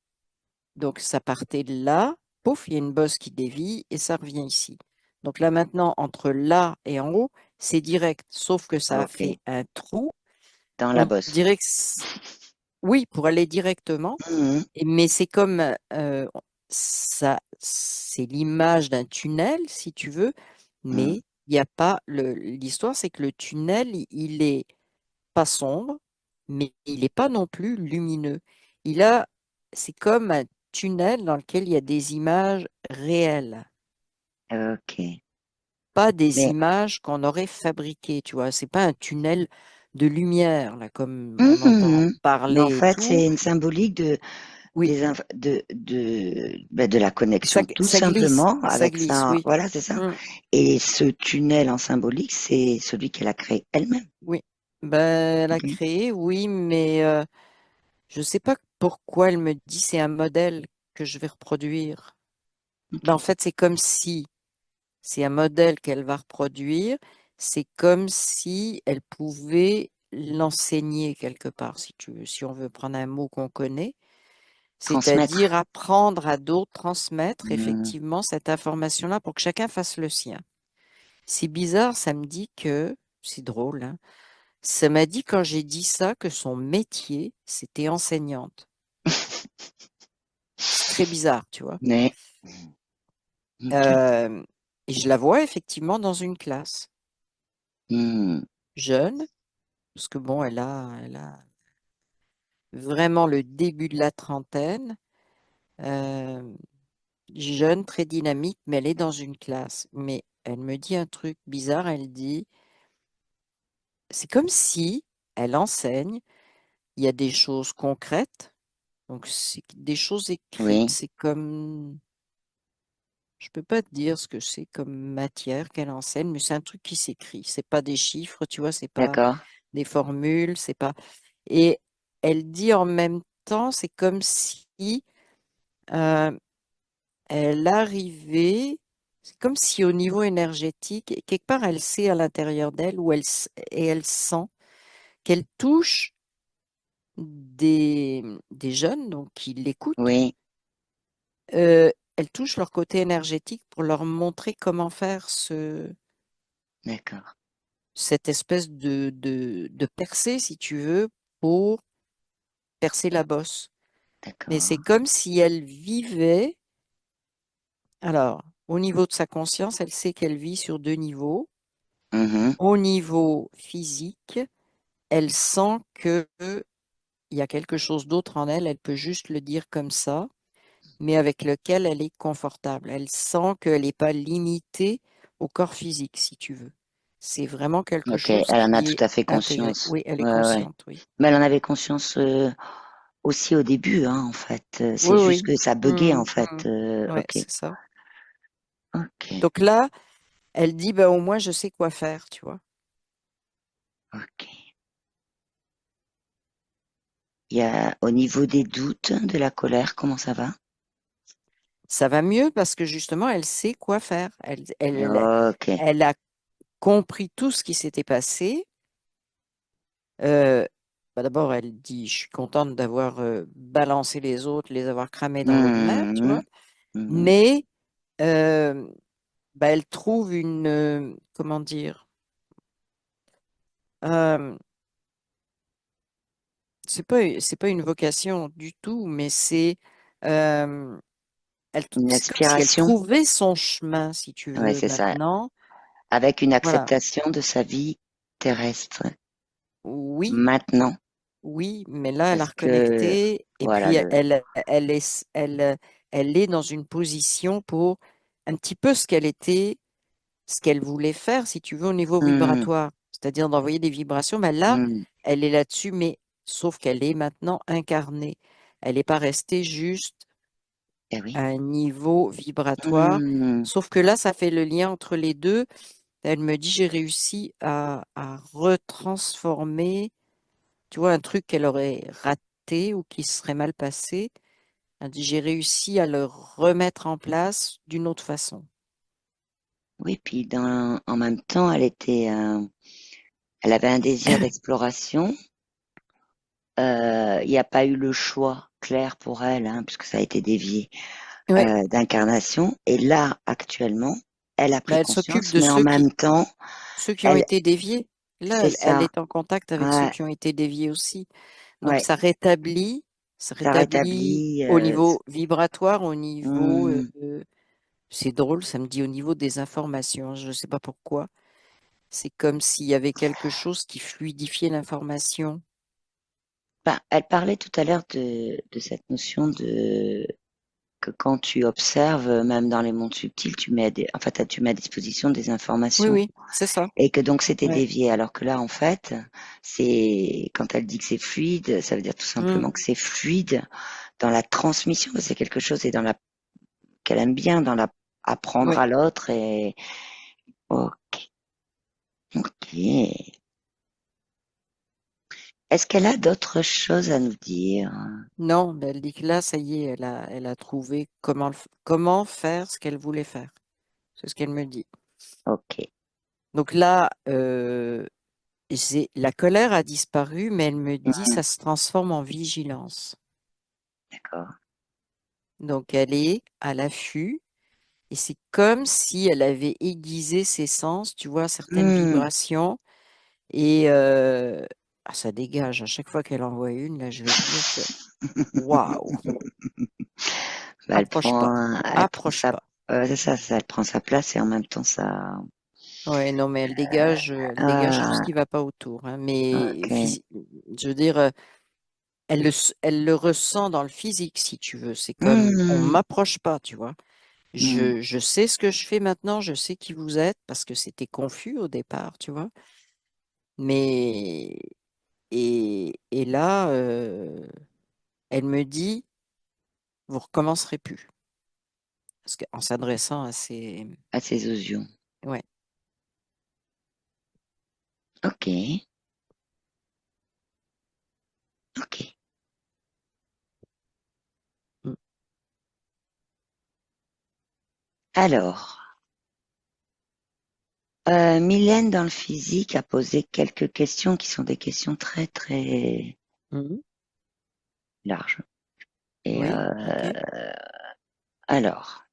donc, ça partait de là, pouf, il y a une bosse qui dévie et ça revient ici. Donc là, maintenant, entre là et en haut, c'est direct, sauf que ça a Ok. fait un trou. Dans la On bosse. dirait que, oui, pour aller directement. Hmm, Mais c'est comme ça, c'est l'image d'un tunnel, si tu veux, hmm. mais il n'y a pas l'histoire, c'est que le tunnel, il est pas sombre, mais il n'est pas non plus lumineux. Il a, c'est comme un tunnel dans lequel il y a des images réelles, Ok. pas des Mais, images qu'on aurait fabriquées, tu vois. C'est pas un tunnel de lumière, là, comme on entend Mhm. Mais en parler et fait, tout. c'est une symbolique Oui, de la connexion, tout simplement, ça avec glisse, ça. oui. Voilà, c'est ça. Mm, Et ce tunnel en symbolique, c'est celui qu'elle a créé elle-même. oui. Ben, elle a Ok. créé, oui, mais je ne sais pas pourquoi elle me dit c'est un modèle que je vais reproduire. Ben, en Ok. fait, c'est comme si c'est un modèle qu'elle va reproduire, c'est comme si elle pouvait l'enseigner quelque part, si tu veux, si on veut prendre un mot qu'on connaît, c'est-à-dire Transmettre. apprendre à d'autres, transmettre Hmm. effectivement cette information-là pour que chacun fasse le sien. C'est bizarre, ça me dit que, c'est drôle, hein, ça m'a dit quand j'ai dit ça que son métier, c'était enseignante. C'est très bizarre, tu vois. Mais, ok. Euh, et je la vois effectivement dans une classe Hmm. jeune, parce que bon, elle a vraiment le début de la trentaine, euh, jeune, très dynamique, mais elle est dans une classe. Mais elle me dit un truc bizarre, elle dit, c'est comme si elle enseigne, il y a des choses concrètes, donc c'est des choses écrites, Oui, c'est comme, je peux pas te dire ce que c'est comme matière qu'elle enseigne, mais c'est un truc qui s'écrit. C'est pas des chiffres, tu vois, c'est pas d'accord. des formules, c'est pas. Et elle dit en même temps, c'est comme si euh, elle arrivait, c'est comme si au niveau énergétique, quelque part, elle sait à l'intérieur d'elle et elle sent qu'elle touche des jeunes, donc qui l'écoutent. Oui, Elle touche leur côté énergétique pour leur montrer comment faire d'accord, cette espèce de percée, si tu veux, pour percer la bosse. Mais c'est d'accord. comme si elle vivait. Alors, au niveau de sa conscience, elle sait qu'elle vit sur deux niveaux. Mhm. Au niveau physique, elle sent que il y a quelque chose d'autre en elle, elle peut juste le dire comme ça, mais avec lequel elle est confortable. Elle sent qu'elle n'est pas limitée au corps physique, si tu veux. C'est vraiment quelque Ok, elle chose en a qui tout est à fait intégré. conscience. Oui, elle est Ouais, ouais. consciente, oui. Mais elle en avait conscience aussi au début, hein, en fait. Oui, C'est juste oui. que ça buguait, en Hum, fait. hum. Ouais, Ok, c'est ça. ok, Donc là, elle dit, ben, au moins, je sais quoi faire, tu vois. ok. Il y a au niveau des doutes, de la colère, comment ça va? Ça va mieux parce que justement, elle sait quoi faire. Ok. Elle a compris tout ce qui s'était passé. Euh, bah d'abord, elle dit, je suis contente d'avoir balancé les autres, les avoir cramés dans l'eau de mer, tu vois. Mhm, mhm. Mais euh, bah, elle trouve comment dire, euh, c'est pas une vocation du tout, mais euh, Une c'est comme si elle aspiration? trouvait son chemin, si tu Ouais, veux, c'est ça. maintenant. Avec une Voilà. acceptation de sa vie terrestre. Oui, Maintenant. oui, mais là, elle a Parce que, reconnecté et voilà, puis elle est dans une position pour un petit peu ce qu'elle était, ce qu'elle voulait faire, si tu veux, au niveau hmm, vibratoire, c'est-à-dire d'envoyer des vibrations. Mais là, hmm, elle est là-dessus, mais sauf qu'elle est maintenant incarnée. Elle n'est pas restée juste eh oui. à un niveau vibratoire. Hmm, Sauf que là, ça fait le lien entre les deux. Elle me dit, j'ai réussi à retransformer. Tu vois, un truc qu'elle aurait raté ou qui serait mal passé, elle dit, j'ai réussi à le remettre en place d'une autre façon. oui, puis en même temps, elle avait un désir d'exploration. Il n'y a pas eu le choix clair pour elle, hein, puisque ça a été dévié Oui, d'incarnation. Et là, actuellement, elle a mais pris elle s'occupe conscience, de mais en même temps, ceux qui ont elle, été déviés. Là, c'est elle ça. est en contact avec ceux Ouais, qui ont été déviés aussi. Donc, ouais, ça ça rétablit rétablit. au niveau vibratoire, au niveau, Hmm, c'est drôle, ça me dit au niveau des informations. Je ne sais pas pourquoi. C'est comme s'il y avait quelque chose qui fluidifiait l'information. elle parlait tout à l'heure de cette notion que quand tu observes, même dans les mondes subtils, en fait, tu mets à disposition des Oui, informations oui, c'est ça. et que donc c'était Ouais. dévié. Alors que là, en fait, c'est quand elle dit que c'est fluide, ça veut dire tout Mm. simplement que c'est fluide dans la transmission, c'est quelque chose et dans la qu'elle aime bien, dans la apprendre Oui. à l'autre et ok, ok. Est-ce qu'elle a d'autres choses à nous dire? Non, ben, elle dit que là, ça y est, elle a trouvé comment faire ce qu'elle voulait faire. C'est ce qu'elle me dit. Ok, Donc là, la colère a disparu, mais elle me dit mhm, ça se transforme en vigilance. d'accord. Donc elle est à l'affût et c'est comme si elle avait aiguisé ses sens, tu vois, certaines Hmm. vibrations et ça dégage. À chaque fois qu'elle envoie une, là, je vais te dire que waouh, Bah, approche pas, elle prend approche sa, pas. c'est ça, elle prend sa place et en même temps ça. Ouais, non, mais elle dégage tout ce Ah, qui va pas autour, hein. Mais ok. je veux dire, elle le ressent dans le physique, si tu veux. C'est comme, on Hmm, m'approche pas, tu vois. hmm. Je sais ce que je fais maintenant, je sais qui vous êtes, parce que c'était confus au départ, tu vois. Mais, et là, elle me dit, vous recommencerez plus. Parce qu'en s'adressant à ses, À ses osions. ouais. Ok, ok. Mm. Alors, Mylène dans le physique a posé quelques questions qui sont des questions très très Mhm. larges. Et Oui, ok. alors,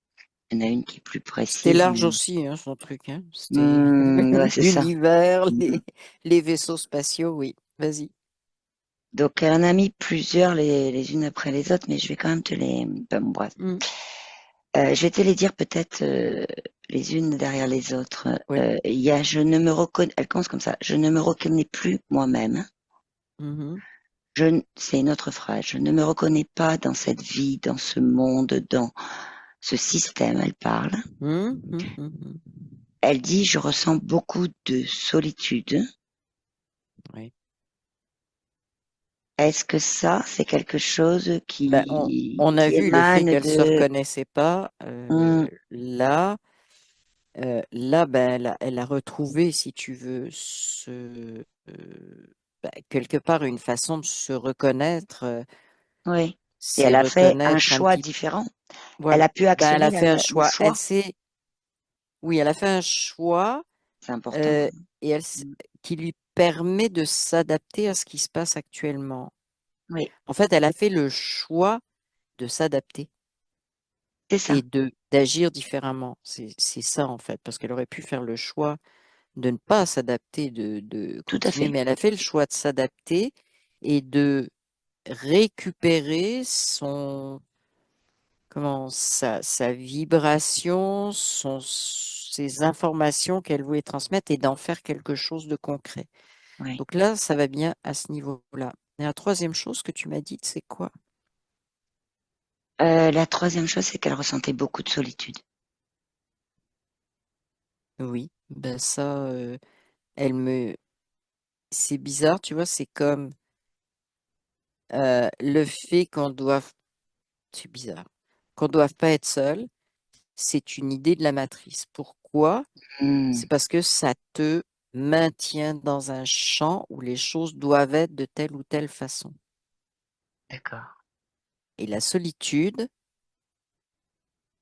il y en a une qui est plus C'était précise. large aussi, hein, son truc, hein. C'était Ouais, c'est ça. l'univers, Hmm. les vaisseaux spatiaux, oui. Vas-y. Donc, elle en a mis plusieurs les unes après les autres, mais je vais quand même te les. Bon, bref. Mm. Je vais te les dire peut-être les unes derrière les autres. Oui. Il y a, je ne me reconnais. Elle commence comme ça. Je ne me reconnais plus moi-même. Mhm. C'est une autre phrase. Je ne me reconnais pas dans cette vie, dans ce monde, dans ce système. Elle parle. Mhm. Mhm. Elle dit, je ressens beaucoup de solitude. Oui. Est-ce que ça, c'est quelque chose Ben, on a qui vu le fait émane qu'elle se de... reconnaissait pas. Hum, Là, ben, elle a retrouvé, si tu veux, quelque part une façon de se reconnaître, oui. Et c'est elle a fait un reconnaître un choix petit, différent. Elle voilà. a pu Ben, elle actionner a fait un le choix. choix. Oui, elle a fait un choix C'est important. euh, et Hum, qui lui permet de s'adapter à ce qui se passe actuellement. oui, En fait, elle a fait le choix de s'adapter c'est ça. et de d'agir différemment. C'est ça, en fait, parce qu'elle aurait pu faire le choix de ne pas s'adapter, de Tout à continuer, fait. mais elle a fait le choix de s'adapter et de récupérer sa vibration, ses informations qu'elle voulait transmettre et d'en faire quelque chose de concret. Oui. Donc là, ça va bien à ce niveau-là. Et la troisième chose que tu m'as dite, c'est quoi? La troisième chose, c'est qu'elle ressentait beaucoup de solitude. Oui, ben ça, elle me, c'est bizarre, tu vois, c'est comme le fait qu'on doive, c'est bizarre, qu'on doive pas être seul. C'est une idée de la matrice. Pourquoi? Hmm, C'est parce que ça te maintient dans un champ où les choses doivent être de telle ou telle façon. d'accord. Et la solitude,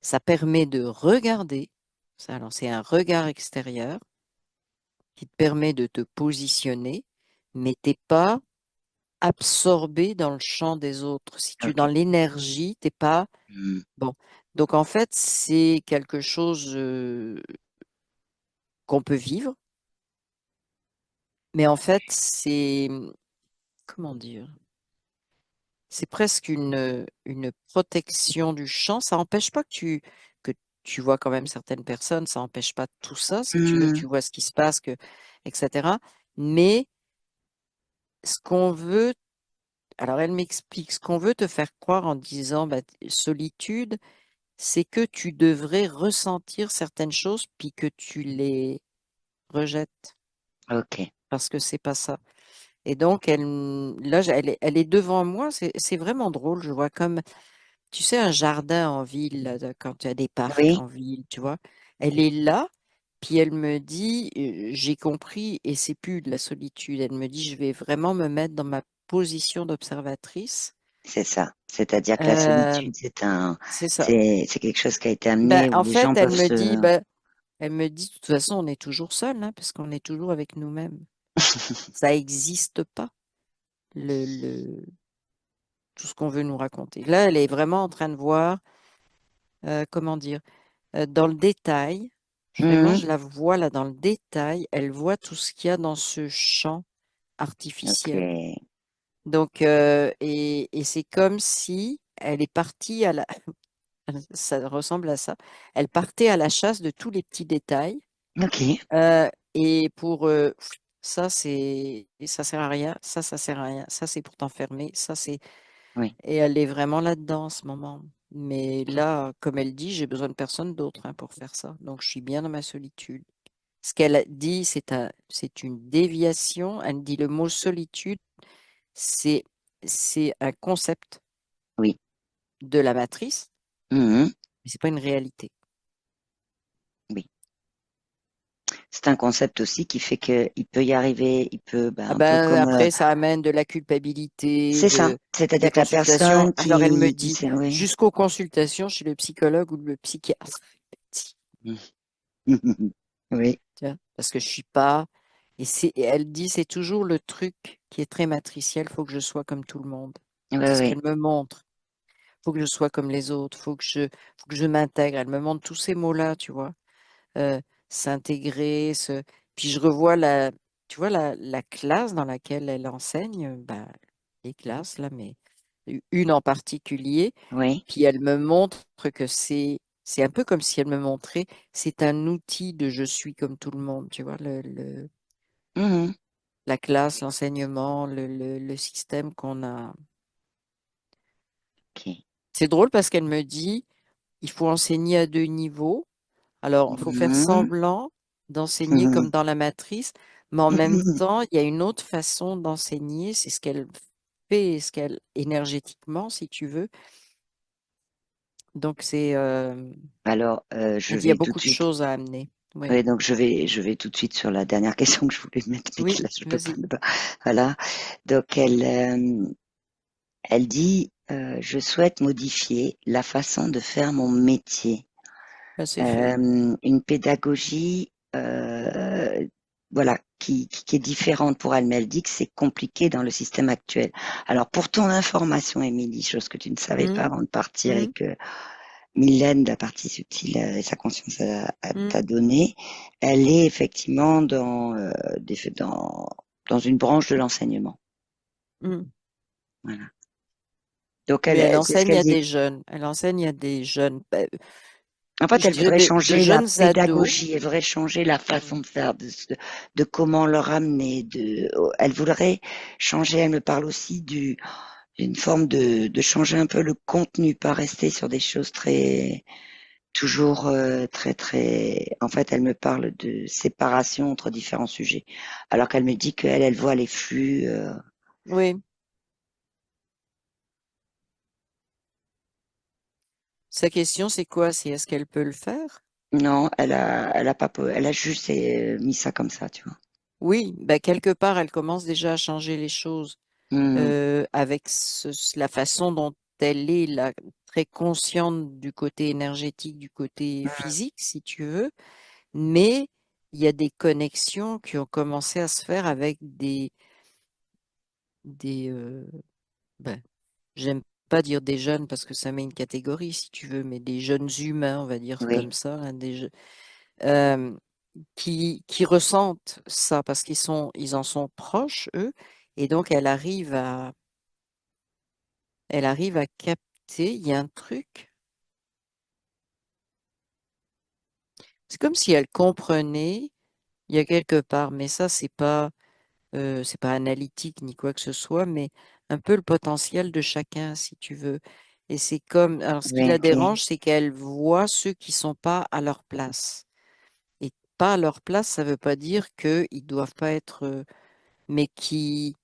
ça permet de regarder. Ça, alors, c'est un regard extérieur qui te permet de te positionner, mais t'es pas absorbé dans le champ des autres. Si tu es Ok. dans l'énergie, t'es pas Hmm, bon. Donc en fait, c'est quelque chose qu'on peut vivre, mais en fait, c'est comment dire? C'est presque une protection du champ. Ça n'empêche pas que tu vois quand même certaines personnes, ça n'empêche pas tout ça, si tu veux, hmm, tu vois ce qui se passe, etc. Mais ce qu'on veut, alors elle m'explique, ce qu'on veut te faire croire en disant bah, solitude, c'est que tu devrais ressentir certaines choses puis que tu les rejettes Ok. parce que c'est pas ça. Et donc, là, elle est devant moi. C'est vraiment drôle. Je vois comme, tu sais, un jardin en ville, là, quand tu as des parcs Oui, en ville, tu vois. Elle est là, puis elle me dit, j'ai compris, et c'est plus de la solitude. Elle me dit, je vais vraiment me mettre dans ma position d'observatrice. c'est ça. C'est-à-dire que la Euh, solitude, c'est ça. c'est quelque chose qui a été Ben, amené où en les gens fait, peuvent se. elle me dit, de toute façon, on est toujours seul, hein, parce qu'on est toujours avec nous-mêmes. Ça n'existe pas, le, tout ce qu'on veut nous raconter. Là, elle est vraiment en train de voir, comment dire, dans le détail. Vraiment, Mhm. je la vois là dans le détail. Elle voit tout ce qu'il y a dans ce champ Ok. artificiel. Donc, et c'est comme si elle est partie à la, ça ressemble à ça. Elle partait à la chasse de tous les petits détails. Ok. Et pour ça, ça sert à rien. Ça sert à rien. Ça, c'est pour t'enfermer. Ça, c'est Oui. Et elle est vraiment là-dedans en ce moment. Mais là, comme elle dit, j'ai besoin de personne d'autre hein, pour faire ça. Donc, je suis bien dans ma solitude. Ce qu'elle a dit, c'est une déviation. Elle dit le mot solitude, c'est, c'est un concept Oui. de la matrice, Mhm. mais c'est pas une réalité. Oui. C'est un concept aussi qui fait qu'il peut y arriver, il peut, ben, Ah un peu ben, comme. après, ça amène de la culpabilité, C'est ça. de la C'est-à-dire que la consultation. personne Alors, elle me qui dit, sait, oui. jusqu'aux consultations chez le psychologue ou le psychiatre. Oui. Tu vois, parce que je suis pas. Et elle dit, c'est toujours le truc qui est très matriciel. Il faut que je sois comme tout le monde. Oui, C'est ce oui. qu'elle me montre. Il faut que je sois comme les autres. Faut que je m'intègre. Elle me montre tous ces mots-là, tu vois. Euh, s'intégrer. Puis je revois tu vois, la classe dans laquelle elle enseigne. Ben, les classes, là, mais une en particulier. Oui. Puis elle me montre que c'est un peu comme si elle me montrait, c'est un outil de je suis comme tout le monde, tu vois, Mhm. la classe, l'enseignement, le système qu'on a. Ok. C'est drôle parce qu'elle me dit, il faut enseigner à deux niveaux. Alors, il faut faire Mhm. semblant d'enseigner comme Mhm. dans la matrice, mais en même temps, il y a une autre façon d'enseigner, c'est ce qu'elle fait, énergétiquement, si tu veux. Donc, Alors, je elle dit, il y a vais tout de beaucoup de suite. choses à amener. Oui, Oui, donc je vais tout de suite sur la dernière question que je voulais mettre, mais que oui, là, je peux pas vas-y. ne pas. Voilà. Donc, elle dit, je souhaite modifier la façon de faire mon métier. Ben, c'est fait. Une pédagogie, voilà, qui est différente pour elle, mais elle dit que c'est compliqué dans le système actuel. Alors, pour ton information, Émilie, chose que tu ne savais pas Hum, avant de partir et hum, que Mylène, de la partie subtile et sa conscience hum, t'a donné, elle est effectivement dans une branche de l'enseignement. hum. Voilà. Donc, Mais elle c'est ce enseigne qu'elle à dit. des jeunes. Elle enseigne à des jeunes, ben, En fait, je elle dirais voudrait de changer la jeunes ados. pédagogie, elle voudrait changer la Hum, façon de faire, de comment leur amener. Elle voudrait changer, elle me parle aussi d'une forme de changer un peu le contenu, pas rester sur des choses toujours très. En fait, elle me parle de séparation entre différents sujets, alors qu'elle me dit qu'elle, elle voit les flux. oui. Sa question, c'est quoi? C'est est-ce qu'elle peut le faire? Non, elle a pas, elle a juste mis ça comme ça, tu vois. Oui, ben, quelque part, elle commence déjà à changer les choses Hmm, avec la façon dont elle est là, très consciente du côté énergétique, du côté physique, si tu veux. Mais il y a des connexions qui ont commencé à se faire avec des ben, j'aime pas dire des jeunes parce que ça met une catégorie, si tu veux, mais des jeunes humains, on va dire oui. comme ça, hein, euh, qui ressentent ça parce ils en sont proches, eux, et donc elle arrive à capter, il y a un truc, c'est comme si elle comprenait, il y a quelque part, mais ça, c'est pas analytique ni quoi que ce soit, mais un peu le potentiel de chacun, si tu veux. Et c'est comme, alors ce qui Oui, la ok. dérange, c'est qu'elle voit ceux qui sont pas à leur place. Et pas à leur place, ça veut pas dire qu'ils doivent pas être, mais qui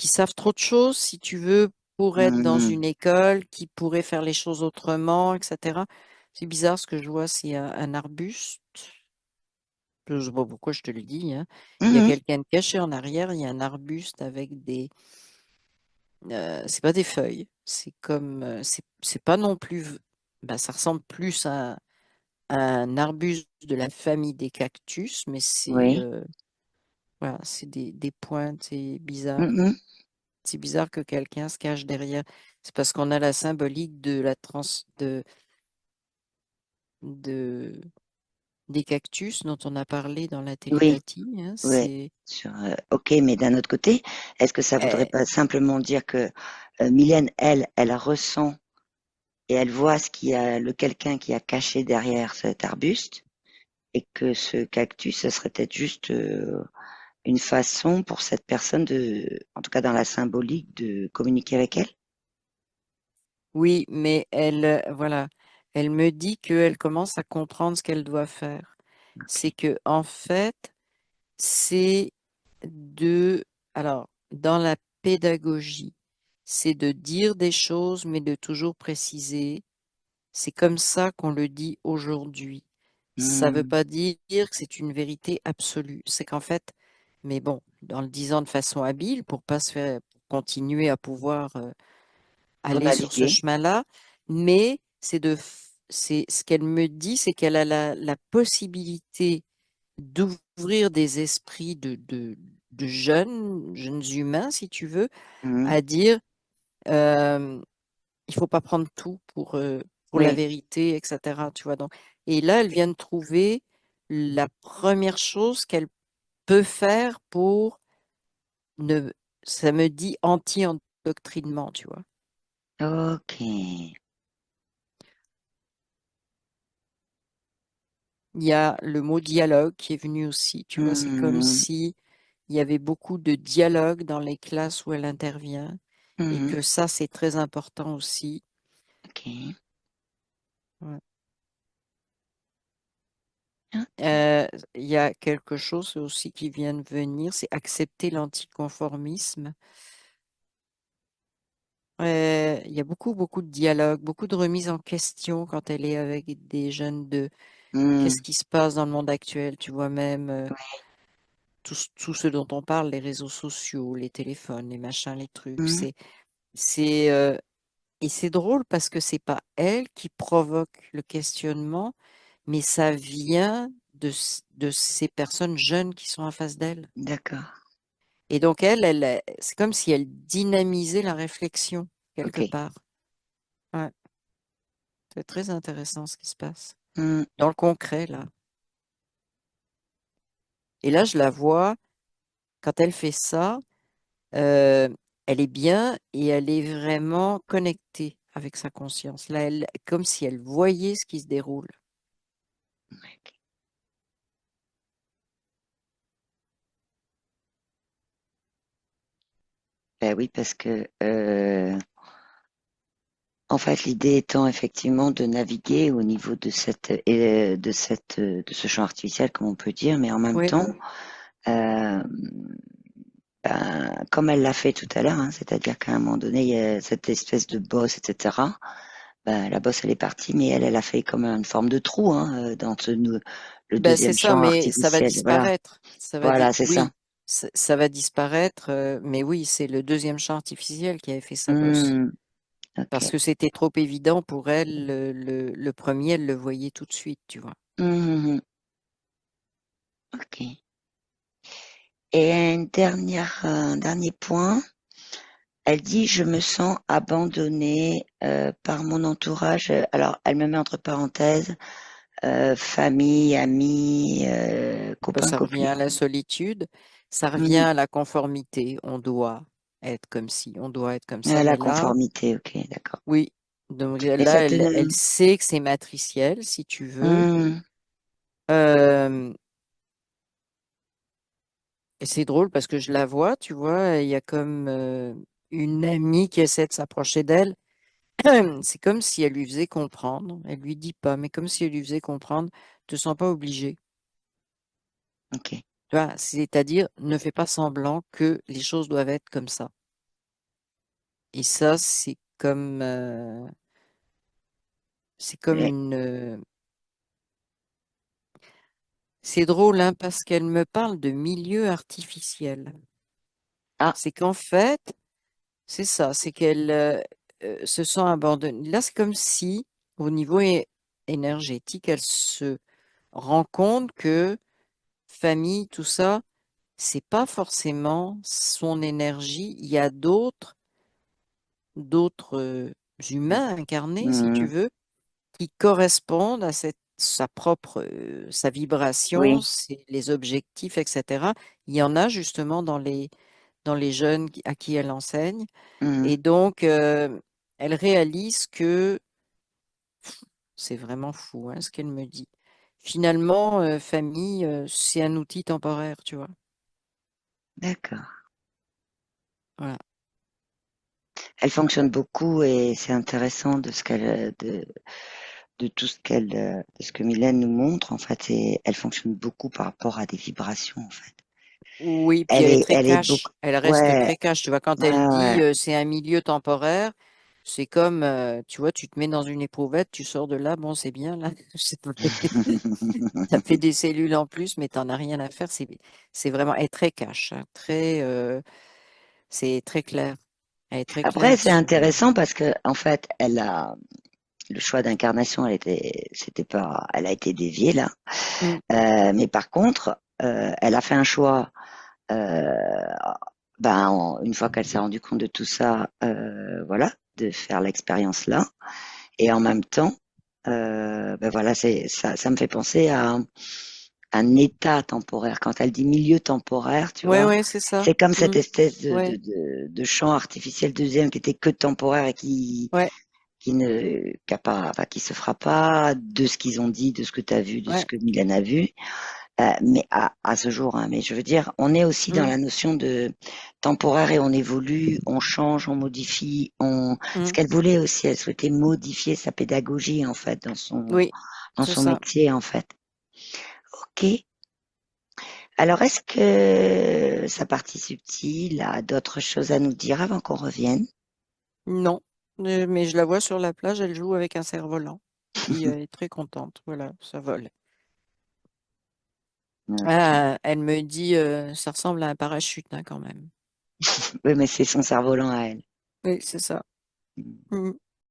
savent trop de choses, si tu veux, pour être dans Mhm. une école, qui pourraient faire les choses autrement, etc. C'est bizarre ce que je vois, c'est un arbuste. Je sais pas pourquoi je te le dis, hein. Il y a Mhm. quelqu'un de caché en arrière, il y a un arbuste avec des, c'est pas des feuilles, c'est comme, c'est pas non plus, ben, ça ressemble plus à un arbuste de la famille des cactus, mais c'est, Oui. voilà, c'est des pointes, c'est bizarre. Mhm. C'est bizarre que quelqu'un se cache derrière. C'est parce qu'on a la symbolique de la de, des cactus dont on a parlé dans la Oui, télépathie, hein. oui. C'est, Ok, mais d'un autre côté, est-ce que ça voudrait euh, pas simplement dire que Mylène, elle ressent et elle voit ce qu'il y a, le quelqu'un qui a caché derrière cet arbuste, et que ce cactus, ce serait peut-être juste une façon pour cette personne de, en tout cas dans la symbolique, de communiquer avec elle? oui, mais elle, voilà, elle me dit qu'elle commence à comprendre ce qu'elle doit faire. C'est Ok. que, en fait, c'est de, alors, dans la pédagogie, c'est de dire des choses, mais de toujours préciser. C'est comme ça qu'on le dit aujourd'hui. Ça ne veut Hmm. pas dire que c'est une vérité absolue. C'est qu'en fait, mais bon, en le disant de façon habile, pour pas se faire, pour continuer à pouvoir Pour aller sur ce naviguer. chemin-là, mais c'est ce qu'elle me dit, c'est qu'elle a la possibilité d'ouvrir des esprits de jeunes humains, si tu veux, Hmm. à dire il faut pas prendre tout pour la Oui, vérité, etc. Tu vois, donc. Et là, elle vient de trouver la première chose qu'elle peut faire pour ne, ça me dit anti-endoctrinement, tu vois. ok. Il y a le mot dialogue qui est venu aussi, tu vois, c'est comme Hmm. si il y avait beaucoup de dialogue dans les classes où elle intervient et Hmm. que ça, c'est très important aussi. Ok. Ouais. Ok. Euh, il y a quelque chose aussi qui vient de venir, c'est accepter l'anticonformisme. Il y a beaucoup, beaucoup de dialogue, beaucoup de remise en question quand elle est avec des jeunes de Hmm. qu'est-ce qui se passe dans le monde actuel, tu vois, même tout ce dont on parle, les réseaux sociaux, les téléphones, les machins, les trucs. Hmm. C'est, et c'est drôle parce que c'est pas elle qui provoque le questionnement, mais ça vient de ces personnes jeunes qui sont en face d'elle. D'accord. Et donc c'est comme si elle dynamisait la réflexion quelque Ok. part. Ouais, c'est très intéressant ce qui se passe. Hmm. Dans le concret, là. Et là, je la vois, quand elle fait ça, euh, elle est bien et elle est vraiment connectée avec sa conscience. Là, comme si elle voyait ce qui se déroule. Ben oui, parce que en fait, l'idée étant effectivement de naviguer au niveau de ce champ artificiel, comme on peut dire, mais en même Oui, temps, euh, ben, comme elle l'a fait tout à l'heure, hein, c'est-à-dire qu'à un moment donné, il y a cette espèce de bosse, etc. Ben, la bosse, elle est partie, mais elle a fait comme une forme de trou, hein, dans le ben, c'est deuxième ça, champ mais ça va artificiel. Voilà, disparaître. voilà, c'est ça. Oui, ça va disparaître, mais oui, c'est le deuxième champ artificiel qui avait fait sa bosse. Hmm, ok. Parce que c'était trop évident pour elle. Le premier, elle le voyait tout de suite, tu vois. Hmm, ok. Et un dernier point. Elle dit, je me sens abandonnée par mon entourage. Alors, elle me met entre parenthèses, famille, amis, Ben, copains, ça revient copines. à la solitude, ça revient Hmm. à la conformité. On doit être comme ci, on doit être comme ça. À la Mais là, conformité, ok, d'accord. oui. Donc Et là, cette, elle sait que c'est matriciel, si tu veux. hmm, Euh, et c'est drôle parce que je la vois, tu vois, il y a comme une amie qui essaie de s'approcher d'elle. C'est comme si elle lui faisait comprendre, elle lui dit pas, mais comme si elle lui faisait comprendre, te sens pas obligé. Ok. Tu vois, c'est-à-dire, ne fais pas semblant que les choses doivent être comme ça. Et ça, c'est comme Mais- c'est drôle, hein, parce qu'elle me parle de milieu artificiel. Ah, C'est qu'en fait, c'est ça, c'est qu'elle se sent abandonnée. Là, c'est comme si, au niveau énergétique, elle se rend compte que famille, tout ça, c'est pas forcément son énergie. Il y a d'autres humains incarnés, si tu hmm, veux, qui correspondent à sa propre, sa vibration, oui. les objectifs, etc. Il y en a justement dans les jeunes à qui elle enseigne. Hmm, Et donc, elle réalise que c'est vraiment fou, hein, ce qu'elle me dit. Finalement, famille, c'est un outil temporaire, tu vois. d'accord. Voilà. Elle fonctionne beaucoup et c'est intéressant de tout ce de ce que Mylène nous montre. En fait, elle fonctionne beaucoup par rapport à des vibrations, en fait. Oui, puis elle est très Elle est beaucoup, cash. Elle reste ouais, très cash. Tu vois, quand ouais, elle dit ouais. c'est un milieu temporaire, c'est comme, tu vois, tu te mets dans une éprouvette, tu sors de là, bon, c'est bien, là. Ça fait des cellules en plus, mais t'en as rien à faire. C'est vraiment, elle est très cash, hein, c'est très clair. Elle est très Après, claire c'est sur. intéressant parce que, en fait, elle a, le choix d'incarnation, c'était pas, elle a été déviée, là. Mm, Mais par contre, elle a fait un choix, euh, une fois qu'elle s'est rendue compte de tout ça, voilà, de faire l'expérience là. Et en même temps, voilà, ça me fait penser à un état temporaire. Quand elle dit milieu temporaire, tu ouais, vois, ouais, c'est ça. c'est comme cette Mm, espèce ouais, de champ artificiel deuxième qui était que temporaire et ouais, qui a pas, enfin, qui se fera pas de ce qu'ils ont dit, de ce que tu as vu, de ce ouais. que Mylène a vu. Mais à ce jour, hein, mais je veux dire, on est aussi dans Mm, la notion de temporaire et on évolue, on change, on modifie, ce mm, qu'elle voulait aussi, elle souhaitait modifier sa pédagogie en fait oui, dans c'est son ça. métier en fait. Ok. Alors est-ce que sa partie subtile a d'autres choses à nous dire avant qu'on revienne? Non, mais je la vois sur la plage, elle joue avec un cerf-volant. Puis elle est très contente. Voilà, ça vole. Ok. Ah, elle me dit, ça ressemble à un parachute, hein, quand même. Oui, mais c'est son cerf-volant à elle. Oui, c'est ça. Mm.